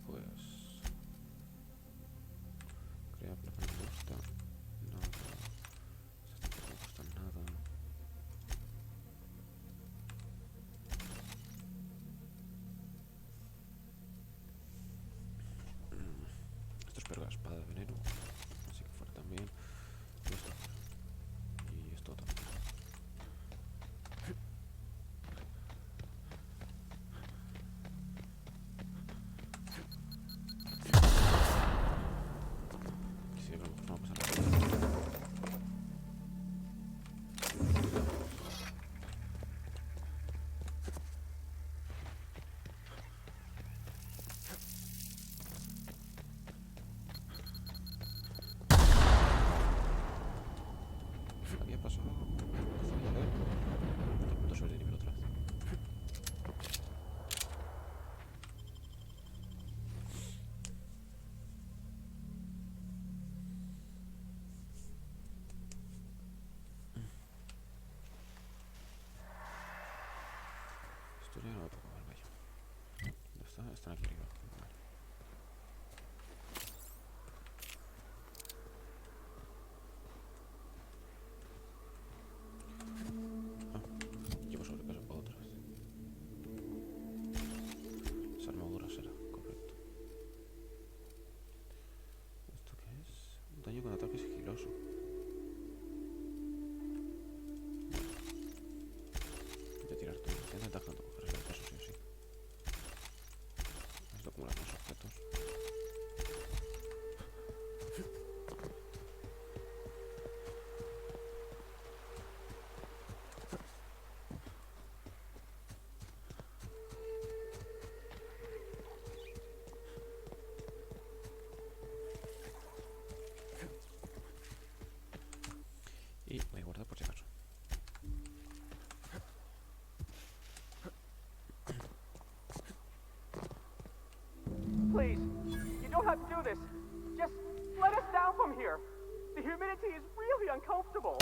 pues. Crea plasma no gusta. Nada. Estas no gustan nada. Esto es perga espada de veneno, así que fuera también. están aquí arriba. Vale. Llevo sobrepeso otra vez. Esa armadura será, correcto. ¿Esto qué es? Daño con ataque sigiloso. Voy a tirar todo. Estoy intentando coger ese peso sí o sí. Esto acumular más objetos. Y voy a guardar por si acaso. Please, you don't have to do this. Just let us down from here. The humidity is really uncomfortable.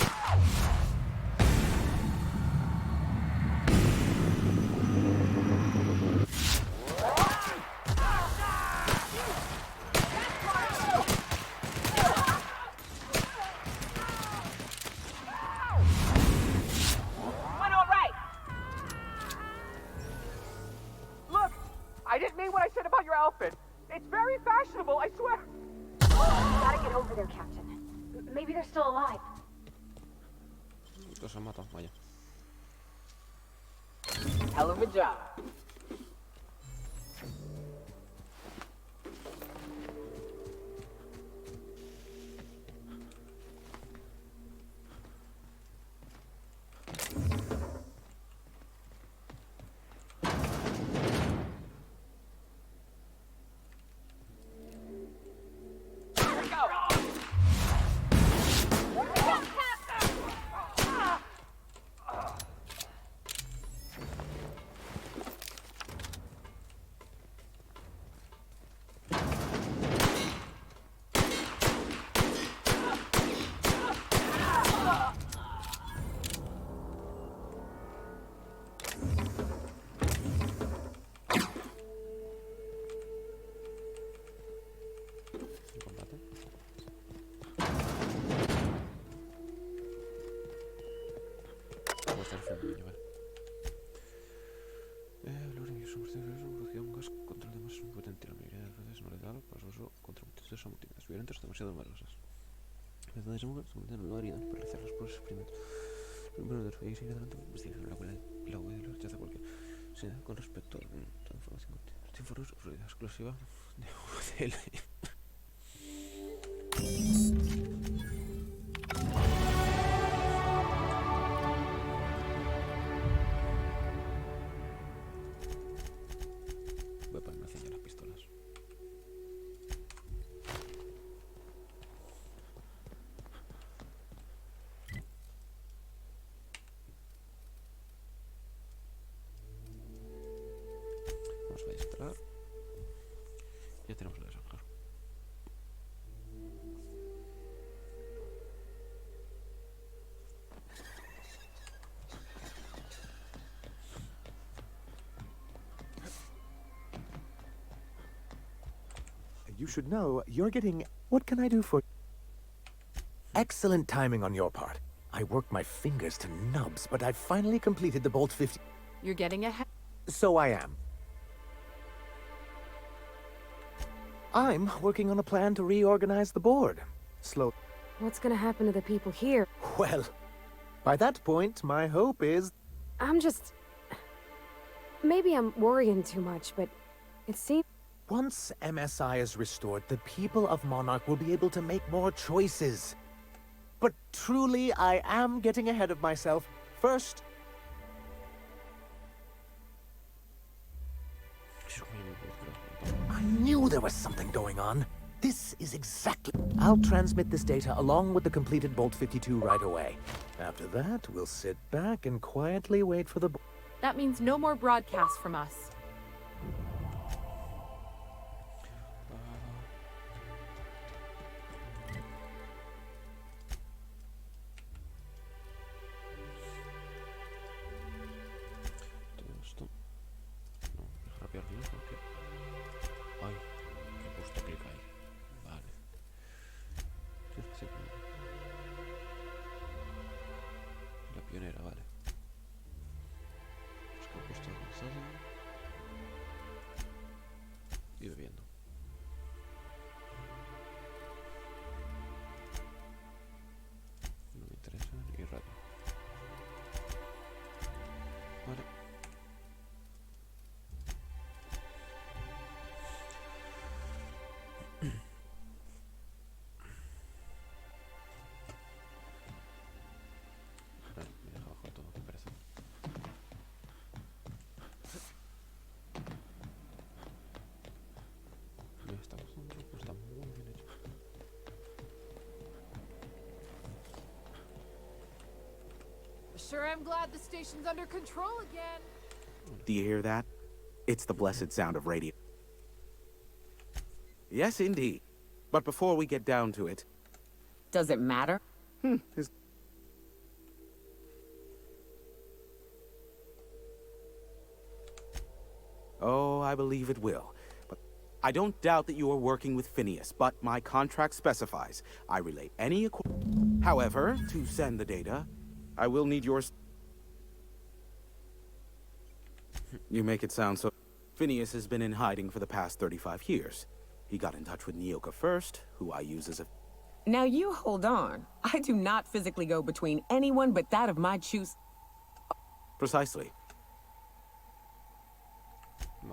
Went all right. Look, I didn't mean what I said about your outfit. It's very fashionable, I swear. Gotta get over there, Captain. Maybe they're still alive. Los han matado, vaya. Hell of a job. Violentas demasiado numerosas. Entonces, se no haría para realizar los pruebas experimentos. Primero de seguir adelante con investigación la web de la rechaza cualquier. Sí, con respecto a toda información continua. Esta información es exclusiva de UCL. Voy a ponerme a enseñar las pistolas. Vamos a instalar. Ya tenemos la desarrollo. You should know you're getting... What can I do for... Excellent timing on your part. I worked my fingers to nubs, but I finally completed the Bolt 50... You're getting ahead. So I am. I'm working on a plan to reorganize the board. Slow... What's gonna happen to the people here? Well, by that point, my hope is... I'm just... Maybe I'm worrying too much, but it seems... Once MSI is restored, the people of Monarch will be able to make more choices. But truly, I am getting ahead of myself. First... I knew there was something going on. This is exactly... I'll transmit this data along with the completed Bolt 52 right away. After that, we'll sit back and quietly wait for the... That means no more broadcasts from us. Todo esto. No, dejar rápido porque Sure am glad the station's under control again. Do you hear that? It's the blessed sound of radio. Yes, indeed. But before we get down to it... Does it matter? Oh, I believe it will. But I don't doubt that you are working with Phineas, but my contract specifies I relay any However, to send the data, I will need yours. You make it sound so... Phineas has been in hiding for the past 35 years. He got in touch with Nyoka first, who I use as a... Now you hold on. I do not physically go between anyone but that of my choose. Precisely.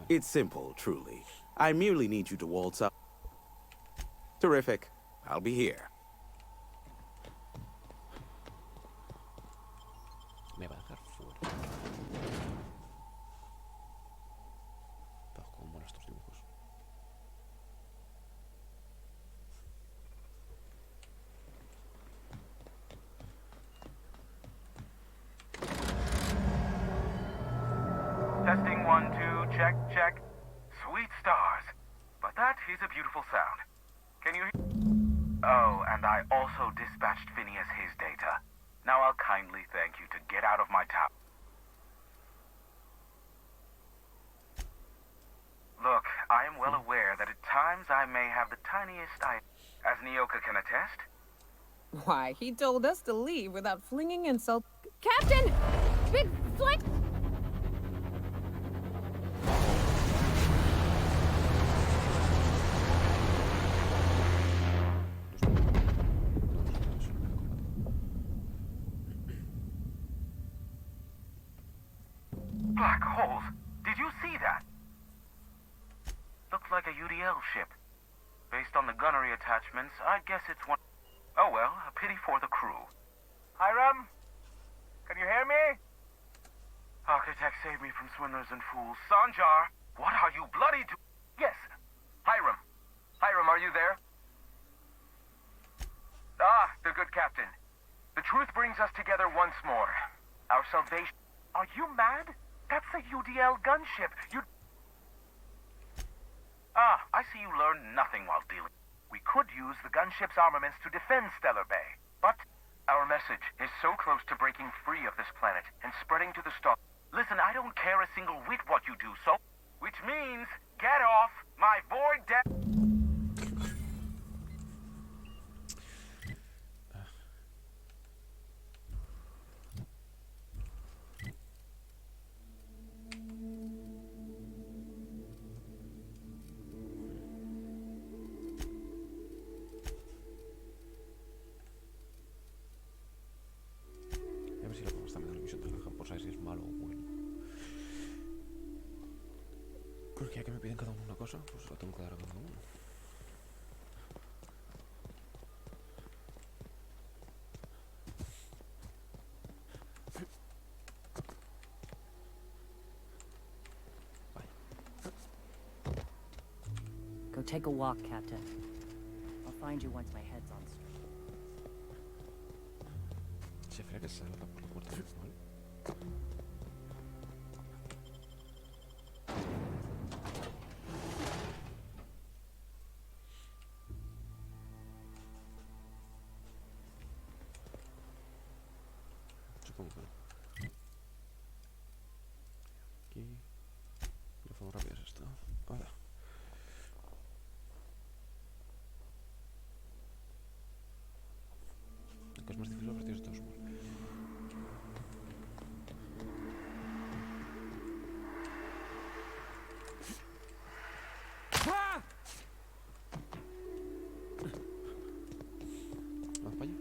It's simple, truly. I merely need you to waltz up. Terrific. I'll be here. Me va a dejar fuera. Pero cómo molan estos dibujos. Testing 1, 2, check, check. Sweet stars. But that is a beautiful sound. Can you hear? Oh, and I also dispatched Phineas his data. Now I'll kindly thank you to get out of my tower. Look, I am well aware that at times I may have the tiniest as Nyoka can attest. Why, he told us to leave without flinging insult. Captain! Big flight! Black holes! Did you see that? Looks like a UDL ship. Based on the gunnery attachments, I guess it's one... Oh well, a pity for the crew. Hiram? Can you hear me? Architect saved me from swindlers and fools. Sanjar, what are you bloody do... Yes, Hiram. Hiram, are you there? Ah, the good captain. The truth brings us together once more. Our salvation... Are you mad? That's a UDL gunship. You... Ah, I see you learned nothing while dealing. We could use the gunship's armaments to defend Stellar Bay, but... Our message is so close to breaking free of this planet and spreading to the stars. Listen, I don't care a single whit what you do, so... Which means, get off my void deck... A ver si lo ponemos también en la misión de Graham por saber si es malo o bueno. Porque ya que me piden cada uno una cosa, pues lo tengo que dar a cada uno. Go take a walk, Captain. I'll find you once my head's on straight. Se espera que salga por la puerta principal. Supongo que no. Aquí. La forma rápida es esta. Hola. Aunque es más difícil los partidos de todos modos. Vamos para allá.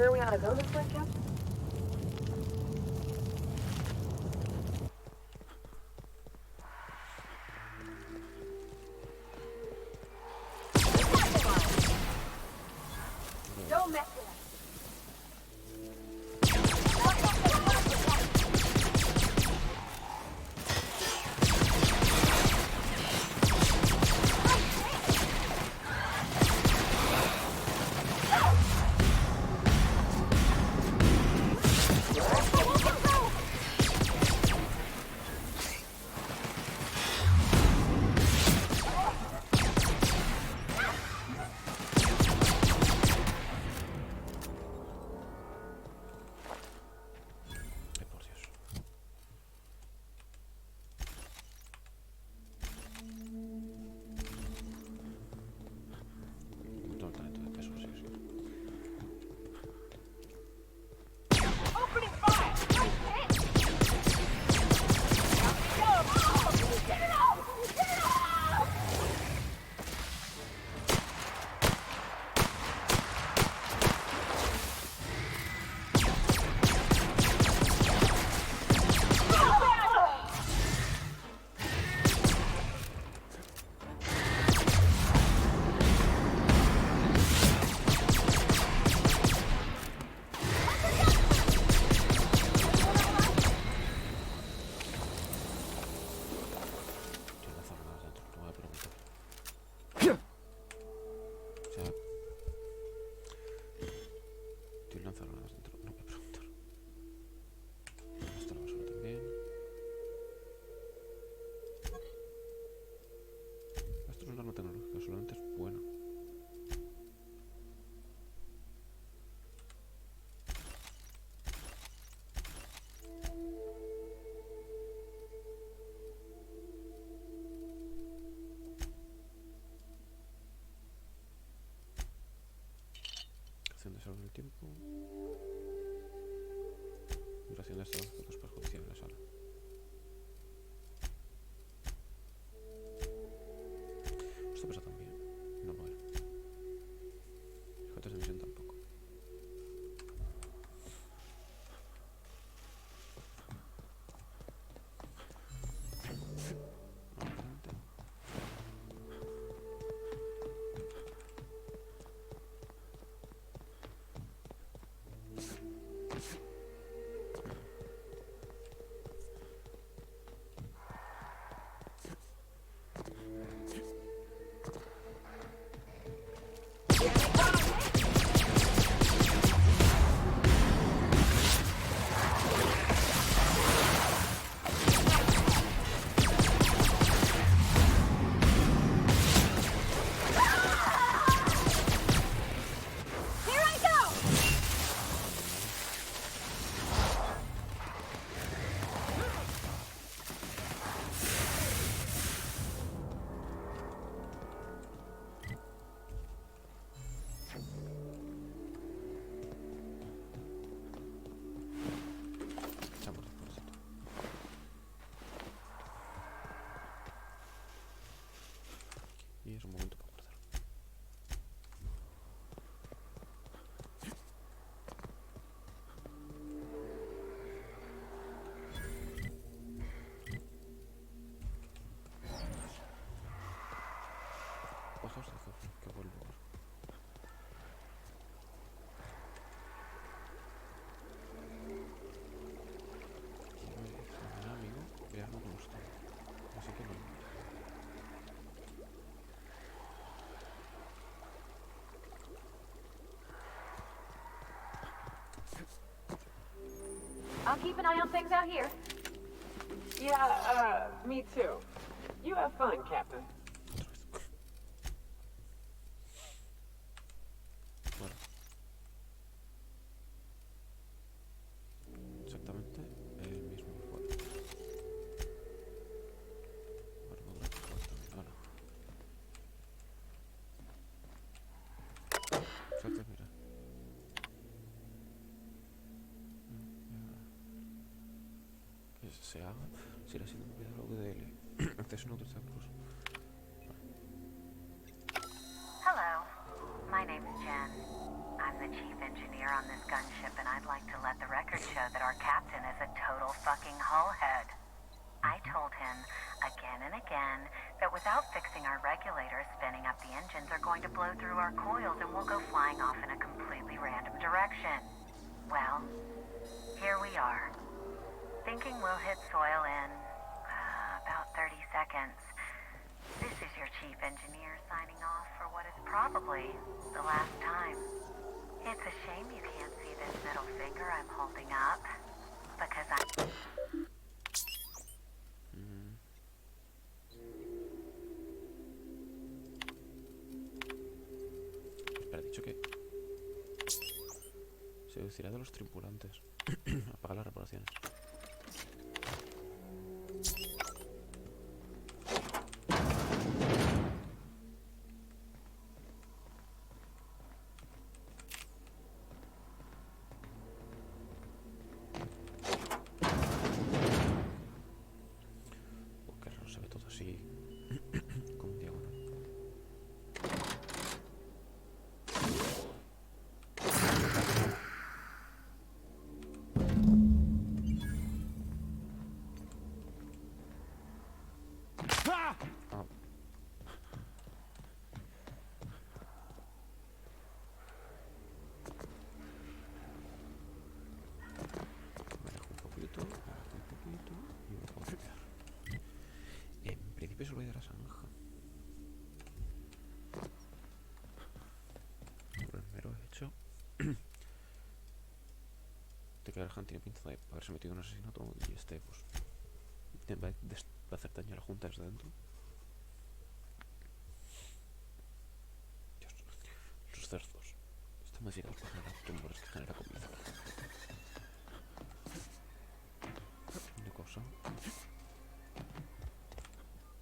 sure we ought to go this way, Captain? Don't mess with us. Solamente es bueno. Acción de salud en el tiempo. Duración de estos efectos perjudiciales de la sala. Esto pesa también. No vale. Objetos de misión tampoco. Y es un momento para guardar. Ojos de jefe, que buen lugar. Mi amigo, veas no me gusta. Así que no. I'll keep an eye on things out here. Yeah, me too. You have fun, Captain. Bueno. Exactamente el mismo juego. Armadura de fuerza. Ahora. Exacto, mira. Que se haga. Si era siendo enviado la UDL. Acceso no autorizado plus. Hello, my name's Jen. I'm the chief engineer here on this gunship, and I'd like to let the record show that our captain is a total fucking hullhead. I told him again and again that without fixing our regulators, spinning up the engines are going to blow through our coils and we'll go flying off in a completely random direction. Well, here we are. Thinking we'll hit soil in about 30 seconds. This is your chief engineer signing off for what is probably the last time. It's a shame you can't see this middle finger I'm holding up, because I'm... Espera, he dicho que... Seducirá de los tripulantes. Apaga las reparaciones. Qué raro, se ve todo así como en diagonal. Ah. Me alejo un poquito y me puedo quitar. En principio se lo voy a dar a Sanja. Por el mero hecho de que Arjan tiene pinta de haberse metido en un asesinato y pues en vez de hacer daño a la Junta desde dentro. Dios, los cerdos. Están más llegados para generar tumores que genera comida. Una cosa.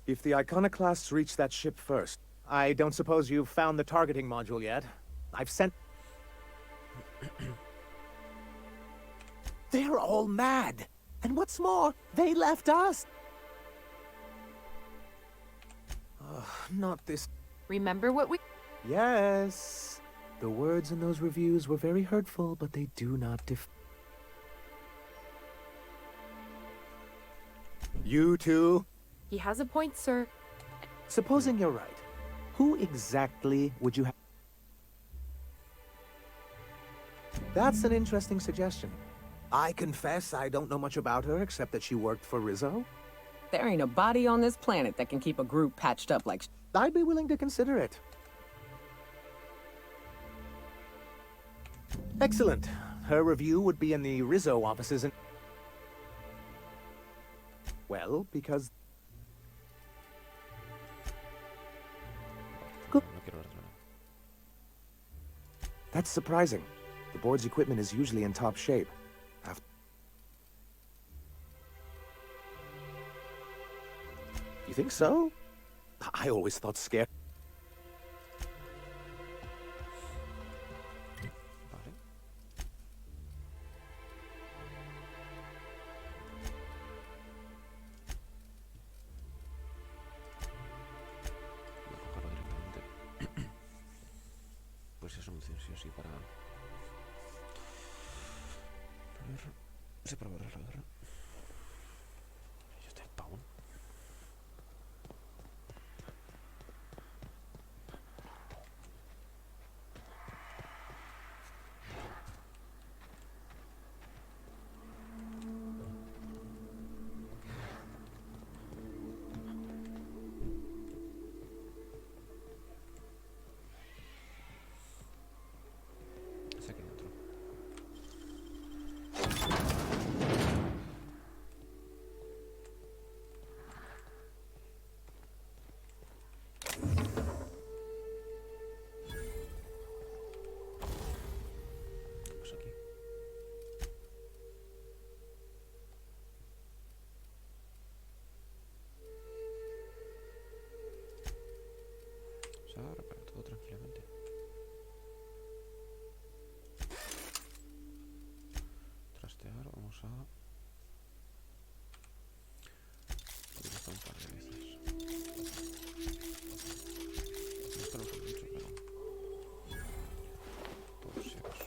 If the Iconoclasts reach that ship first, I don't suppose you've found the targeting module yet. I've sent... They're all mad! And what's more, they left us! Not this... Remember what we... Yes. The words in those reviews were very hurtful, but they do not You two? He has a point, sir. Supposing you're right, who exactly would you have? That's an interesting suggestion. I confess I don't know much about her except that she worked for Rizzo. There ain't a body on this planet that can keep a group patched up like... I'd be willing to consider it. Excellent. Her review would be in the Rizzo offices in... Well, because... No quiero verlo. That's surprising. The board's equipment is usually in top shape. You think so? I always thought scare... Vale. Voy a cogerlo directamente. Pues esa solución sí o sí para... Sí, para borrar la guerra. Yo estoy pavón. Es aquí dentro. ¿Qué pasa aquí? Vamos a reparar todo tranquilamente. Trastear, vamos a... utilizar un par de veces. Esto no es mucho, pero... por si acaso.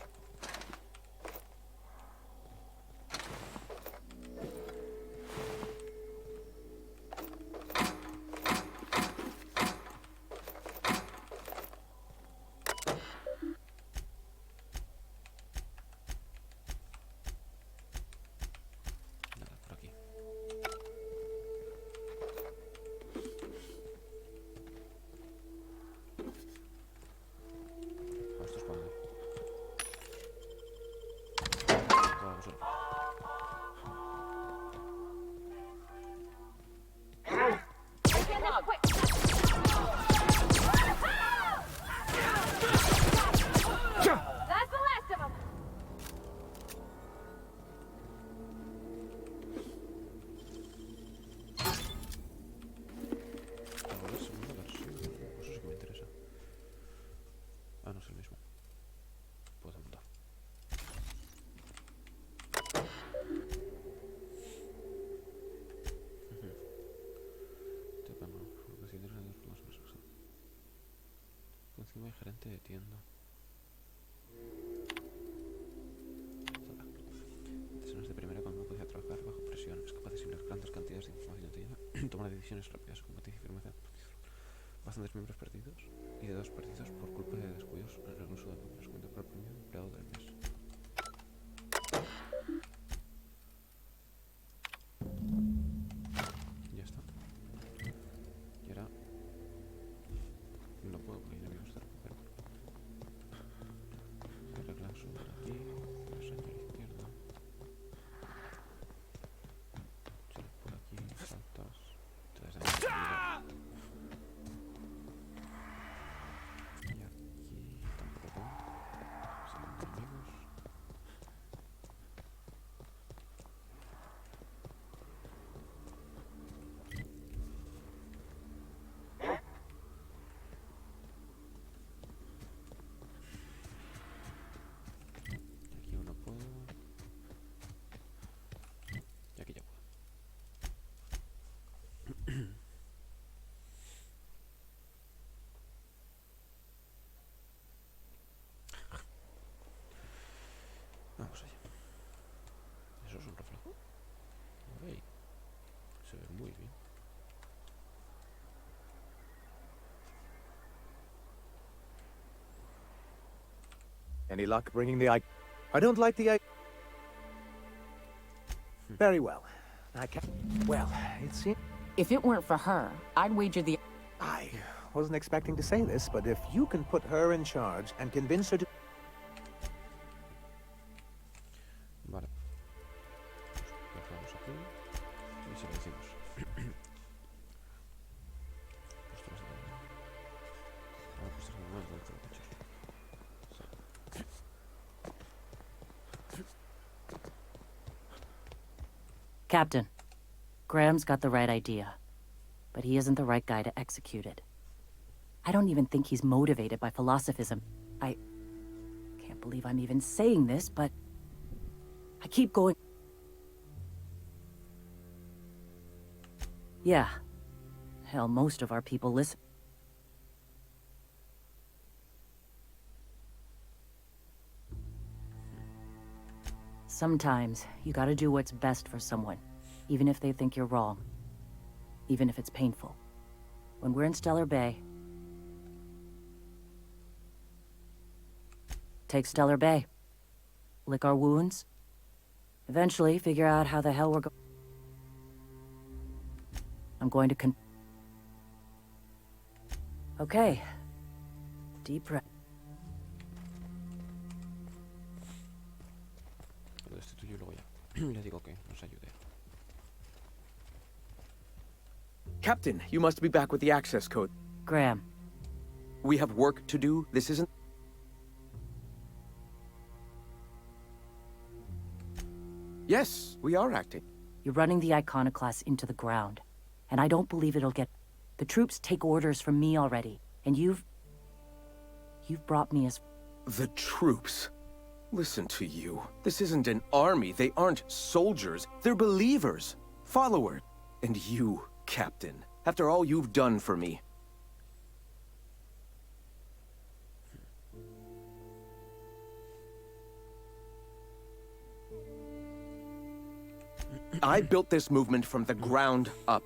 gerente de tienda. Personas de primera cuando no podía trabajar bajo presión, es capaz de asimilar grandes cantidades de información detallada, toma decisiones rápidas, competencia y firmeza. Bastantes miembros perdidos y dedos perdidos por culpa de descuidos en el uso de números. Cuenta por el premio empleado del mes. Ya está. Y ahora no puedo porque ya me gusta, pero arreglar su aquí, derecha a la izquierda. Sales por aquí, saltas, te das ahí. Vamos allá. ¿Eso es un reflejo? Hey, se ve muy bien. Any luck bringing the eye? I don't like the eye. Very well. I can't. Well, it seems. If it weren't for her, I'd wager the... I wasn't expecting to say this, but if you can put her in charge and convince her to... Vale. Dejamos aquí. Y se lo decimos. Ahora pues es el momento de hacer el techo. Captain, Graham's got the right idea, but he isn't the right guy to execute it. I don't even think he's motivated by philosophism. I can't believe I'm even saying this, but I keep going. Yeah. Hell, most of our people listen. Sometimes, you gotta do what's best for someone, even if they think you're wrong. Even if it's painful. When we're in Stellar Bay... Take Stellar Bay. Lick our wounds. Eventually, figure out how the hell we're going. I'm going to Okay. Deep breath. Lo destituyo y luego ya. Le digo que nos ayude. Captain, you must be back with the access code. Graham. We have work to do. This isn't... Yes, we are acting. You're running the iconoclast into the ground. And I don't believe it'll get... The troops take orders from me already. And you've brought me as... The troops? Listen to you. This isn't an army. They aren't soldiers. They're believers. Followers. And you, Captain, after all you've done for me. I built this movement from the ground up.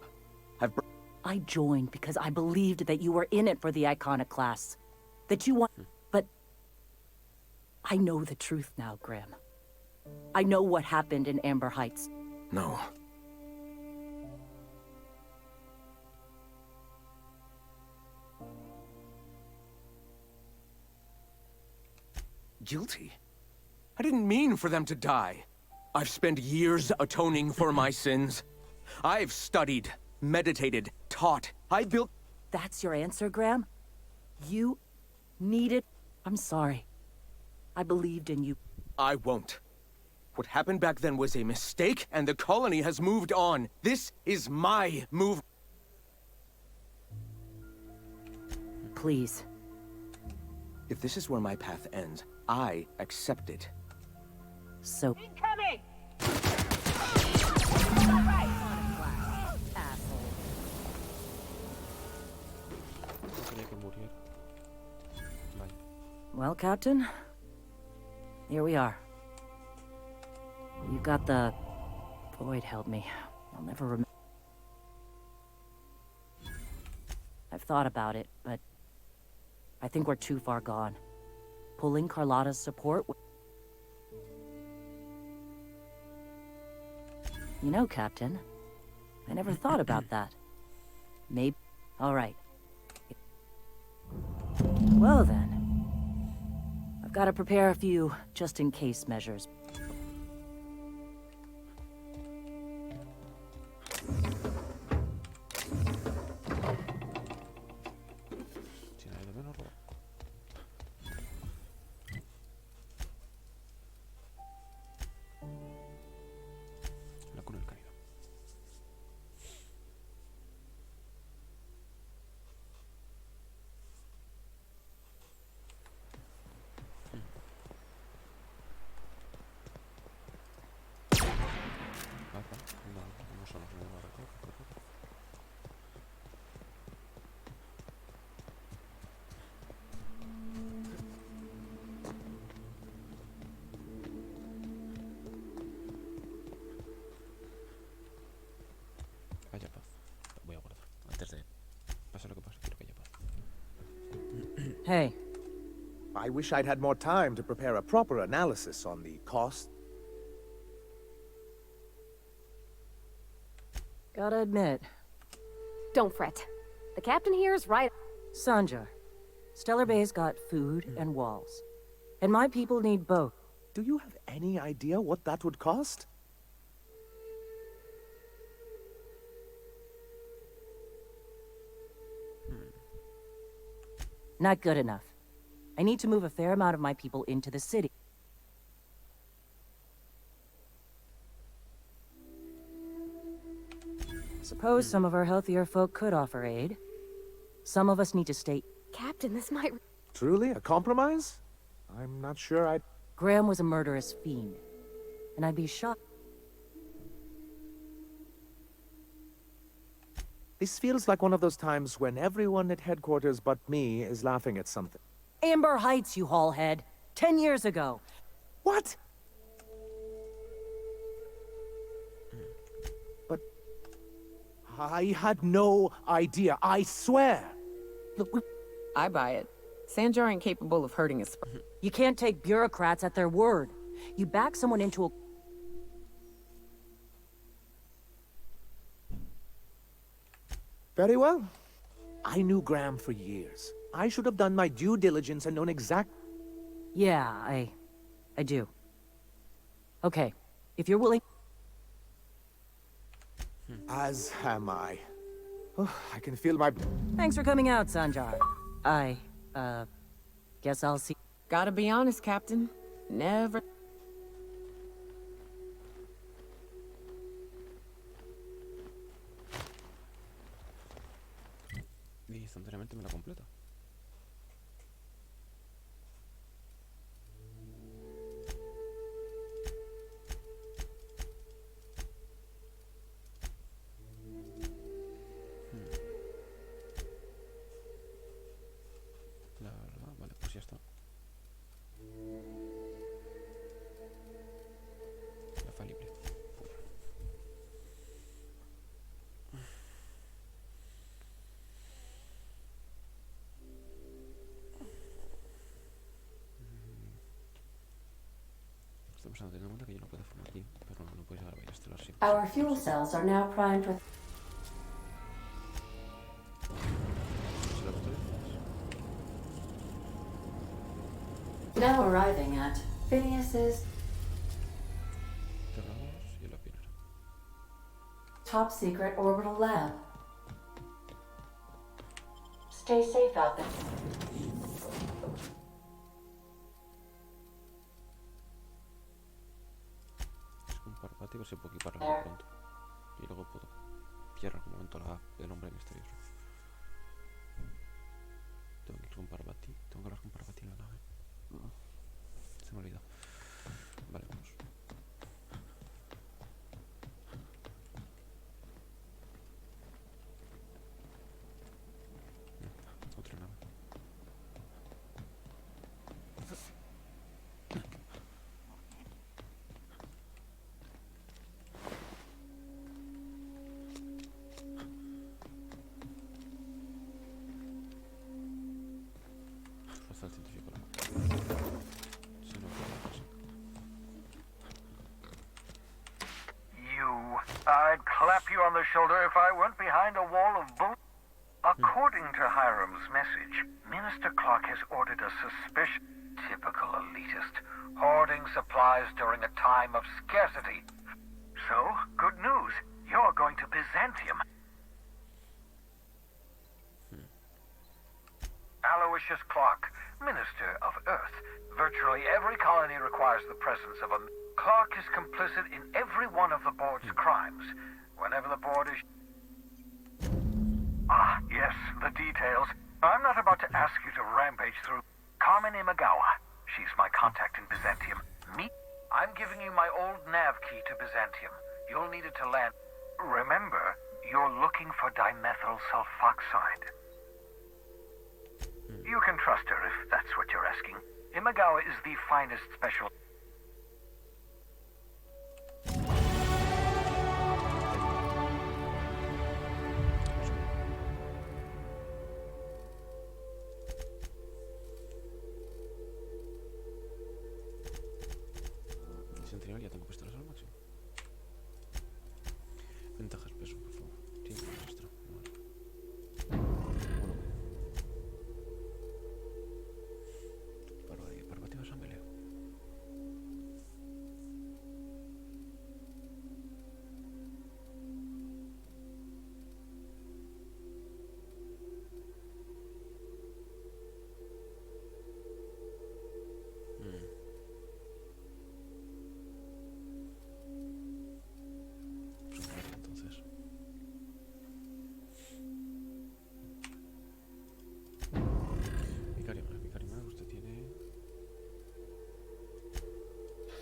I joined because I believed that you were in it for the iconoclasts. That you want... But... I know the truth now, Graham. I know what happened in Amber Heights. No. Guilty? I didn't mean for them to die. I've spent years atoning for my sins. I've studied, meditated, taught. I built... That's your answer, Graham? You needed... I'm sorry. I believed in you. I won't. What happened back then was a mistake, and the colony has moved on. This is my move. Please. If this is where my path ends, I accept it. So... Incoming! No quería que muriera. Vale. Well, Captain, here we are. You got the... Void held me. I'll never remember. I've thought about it, but I think we're too far gone. Pulling Carlotta's support... You know, Captain, I never thought about that. Maybe... All right. Well then, I've got to prepare a few just-in-case measures. La cuna del caído. No son los nuevos recoge. Haya paz. Voy a guardar. Antes de... Pase lo que pase, quiero que haya paz. Hey. I wish I'd had more time to prepare a proper analysis on the cost. Gotta admit. Don't fret. The captain here is right. Sanjar, Stellar Bay's got food and walls. And my people need both. Do you have any idea what that would cost? Not good enough. I need to move a fair amount of my people into the city. Suppose some of our healthier folk could offer aid. Some of us need to stay... Captain, this might... Truly? A compromise? I'm not sure I'd... Graham was a murderous fiend. And I'd be shocked... This feels like one of those times when everyone at headquarters but me is laughing at something. Amber Heights, you haulhead. 10 years ago. What? But... I had no idea, I swear! Look, I buy it. Sanjar ain't capable of hurting us. You can't take bureaucrats at their word. You back someone into a... Very well. I knew Graham for years. I should have done my due diligence and known exact... Yeah, I do. Okay, if you're willing... As am I. Oh, I can feel my... Thanks for coming out, Sanjar. Guess I'll see... Gotta be honest, Captain. Never... Y instantáneamente me la completa. Vale, pues ya está. La fa libre. Estoy pensando, teniendo en cuenta que yo no puedo fumar aquí, pero no puedes llegar a Bahía Estelar siempre. Our fuel cells are now primed with... Now arriving at Phineas's Cerrados y la pionera. top secret orbital lab. Stay safe out there. Es un parpati, a ver si puedo equiparlo pronto. Y luego puedo pillar algún momento el hombre misterioso. Tengo que ir con Parvati. Tengo que hablar con Parvati en la nave. Se me ha olvidado. Vale, vamos. Otra nave. está el científico. Si no, I'd clap you on the shoulder if I weren't behind a wall of bull. According to Hiram's message, Minister Clark has ordered a suspicious, typical elitist, hoarding supplies during a time of scarcity. So, good news, you're going to Byzantium. Aloysius Clark, Minister of Earth. Virtually every colony requires the presence of a... Clark is complicit in every one of the board's crimes. Whenever the board is... Ah, yes, the details. I'm not about to ask you to rampage through Carmen Imagawa. She's my contact in Byzantium. Me? I'm giving you my old nav key to Byzantium. You'll need it to land. Remember, you're looking for dimethyl sulfoxide. You can trust her if that's what you're asking. Imagawa is the finest special... Sentinel ya tengo pistolas al máximo. Ventajas, peso, por favor. Tiempo extra. Vale. Bueno. Parvati vas a meleo. Entonces. Vicario más, usted tiene...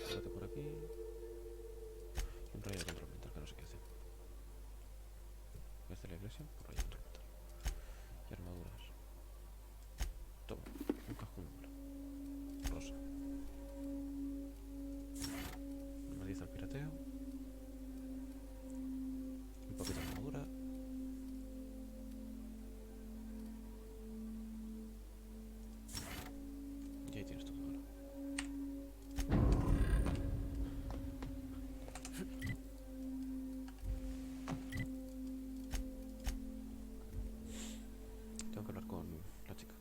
Párate por aquí. Y un rayo de control mental, que no sé qué hace. Desde la iglesia, por rayo de control mental. Y armaduras. Toma, un cajón rosa. Más 10 al pirateo. Un poquito de armadura. Y ahí tienes todo ahora. Tengo que hablar con la chica.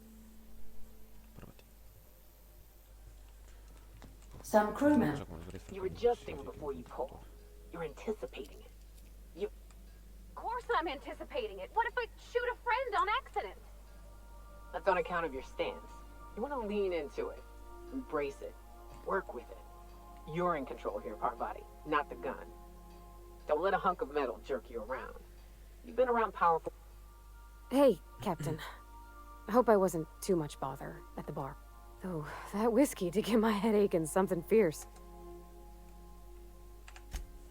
Parvati. Some crewmen. You're adjusting before you pull. You're anticipating it. Of course I'm anticipating it. What if I shoot a friend on accident? That's on account of your stance. You want to lean into it. Embrace it. Work with it. You're in control here, Parvati, not the gun. Don't let a hunk of metal jerk you around. You've been around powerful... Hey, Captain. I hope I wasn't too much bother at the bar. Though, that whiskey did get my head aching something fierce.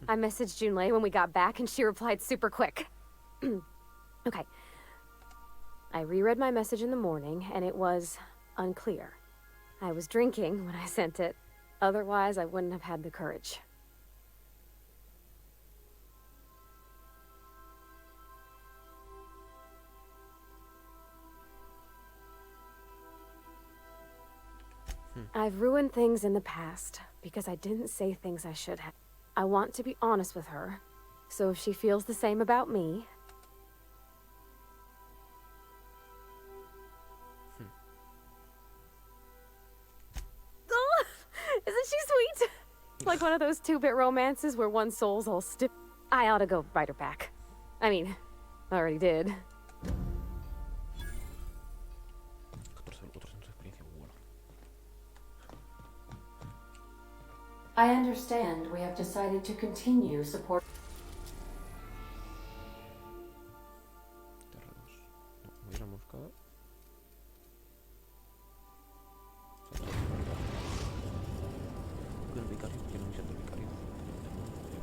I messaged Junlei when we got back and she replied super quick. Okay. I reread my message in the morning and it was unclear. I was drinking when I sent it. Otherwise, I wouldn't have had the courage. I've ruined things in the past because I didn't say things I should have. I want to be honest with her, so if she feels the same about me... Oh, isn't she sweet? Like one of those two-bit romances where one soul's all stiff. I ought to go write her back. I mean, I already did. I understand we have decided to continue support.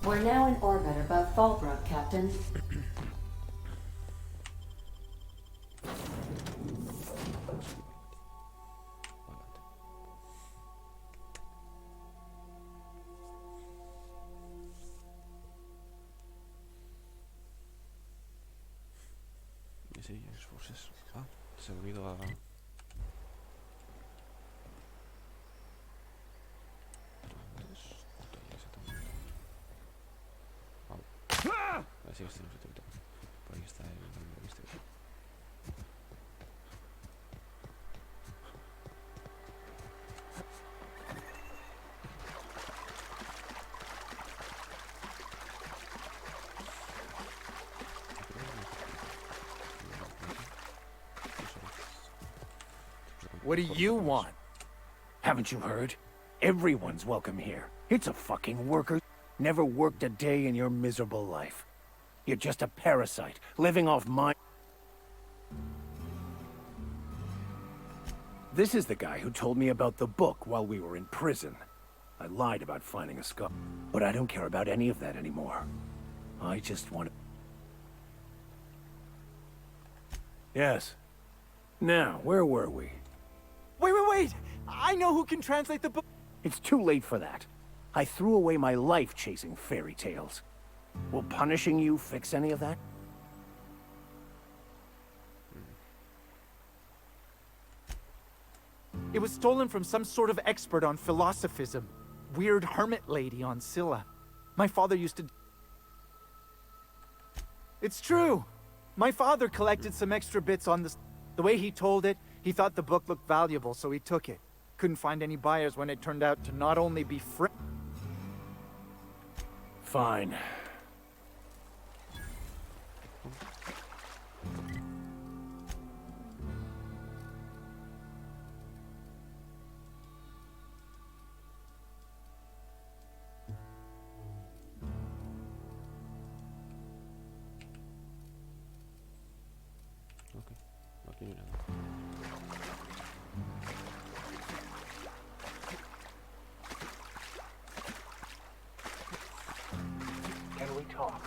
We're now in orbit above Fallbrook, Captain. Sí, Forces. Ah, se ha unido a What do you want? Haven't you heard? Everyone's welcome here. It's a fucking worker. Never worked a day in your miserable life. You're just a parasite, living off my... This is the guy who told me about the book while we were in prison. I lied about finding a skull, but I don't care about any of that anymore. I just want to... Yes. Now, where were we? Wait! I know who can translate the book. It's too late for that. I threw away my life chasing fairy tales. Will punishing you fix any of that? It was stolen from some sort of expert on philosophism. Weird hermit lady on Scylla. My father used to... It's true! My father collected some extra bits on this. The way he told it, he thought the book looked valuable, so he took it. Couldn't find any buyers when it turned out to not only be Fine. Ok, aquí no hay nada. Can we talk?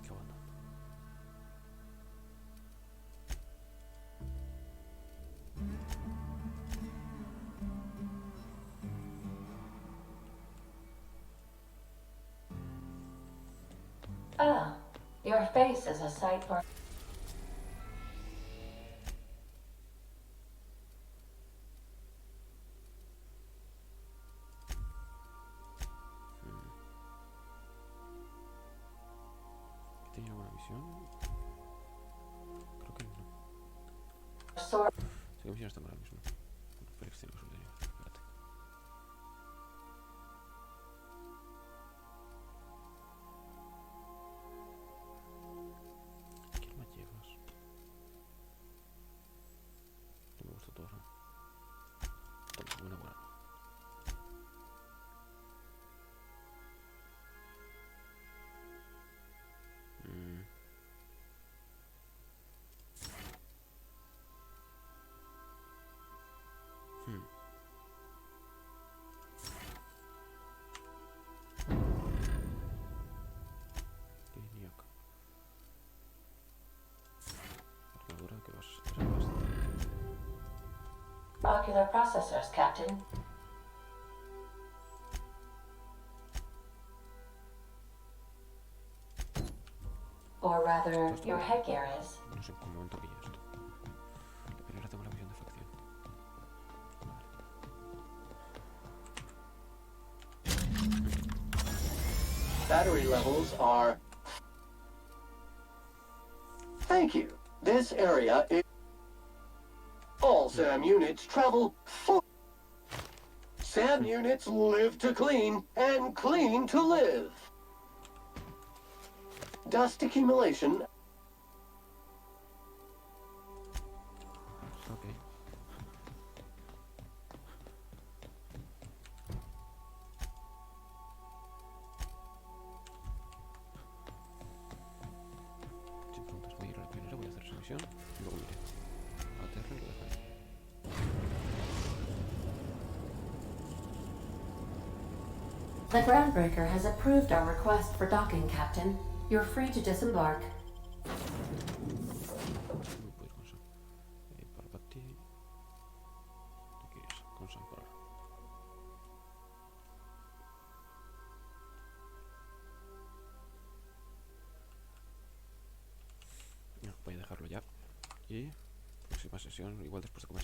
¿Qué onda? Ah, your face is a sight for... ¿Tiene alguna misión? Creo que no. Sor- Sí, ¿qué misiones tengo ahora mismo? Pero extremo soldario. Espérate. ¿Qué arma llevas? No me gusta tu arma. Toma, buena arma. ¿Qué ni acá? Armadura que vas a estar bastante. Ocular processors, Captain. Or rather, your headgear is. No sé en qué momento pilla esto. Pero ahora tengo la visión de facción. Battery levels are... Thank you. This area is... All SAM units travel full... SAM units live to clean, and clean to live. Dust accumulation... Okay. Si preguntas, voy a ir a la primera, voy a hacer esa misión y luego iré a Terra y lo dejaré. The Groundbreaker has approved our request for docking, Captain. You're free to disembark. Parvati. ¿Tú quieres? Con Sankar. No, voy a dejarlo ya. Y próxima sesión, igual después de comer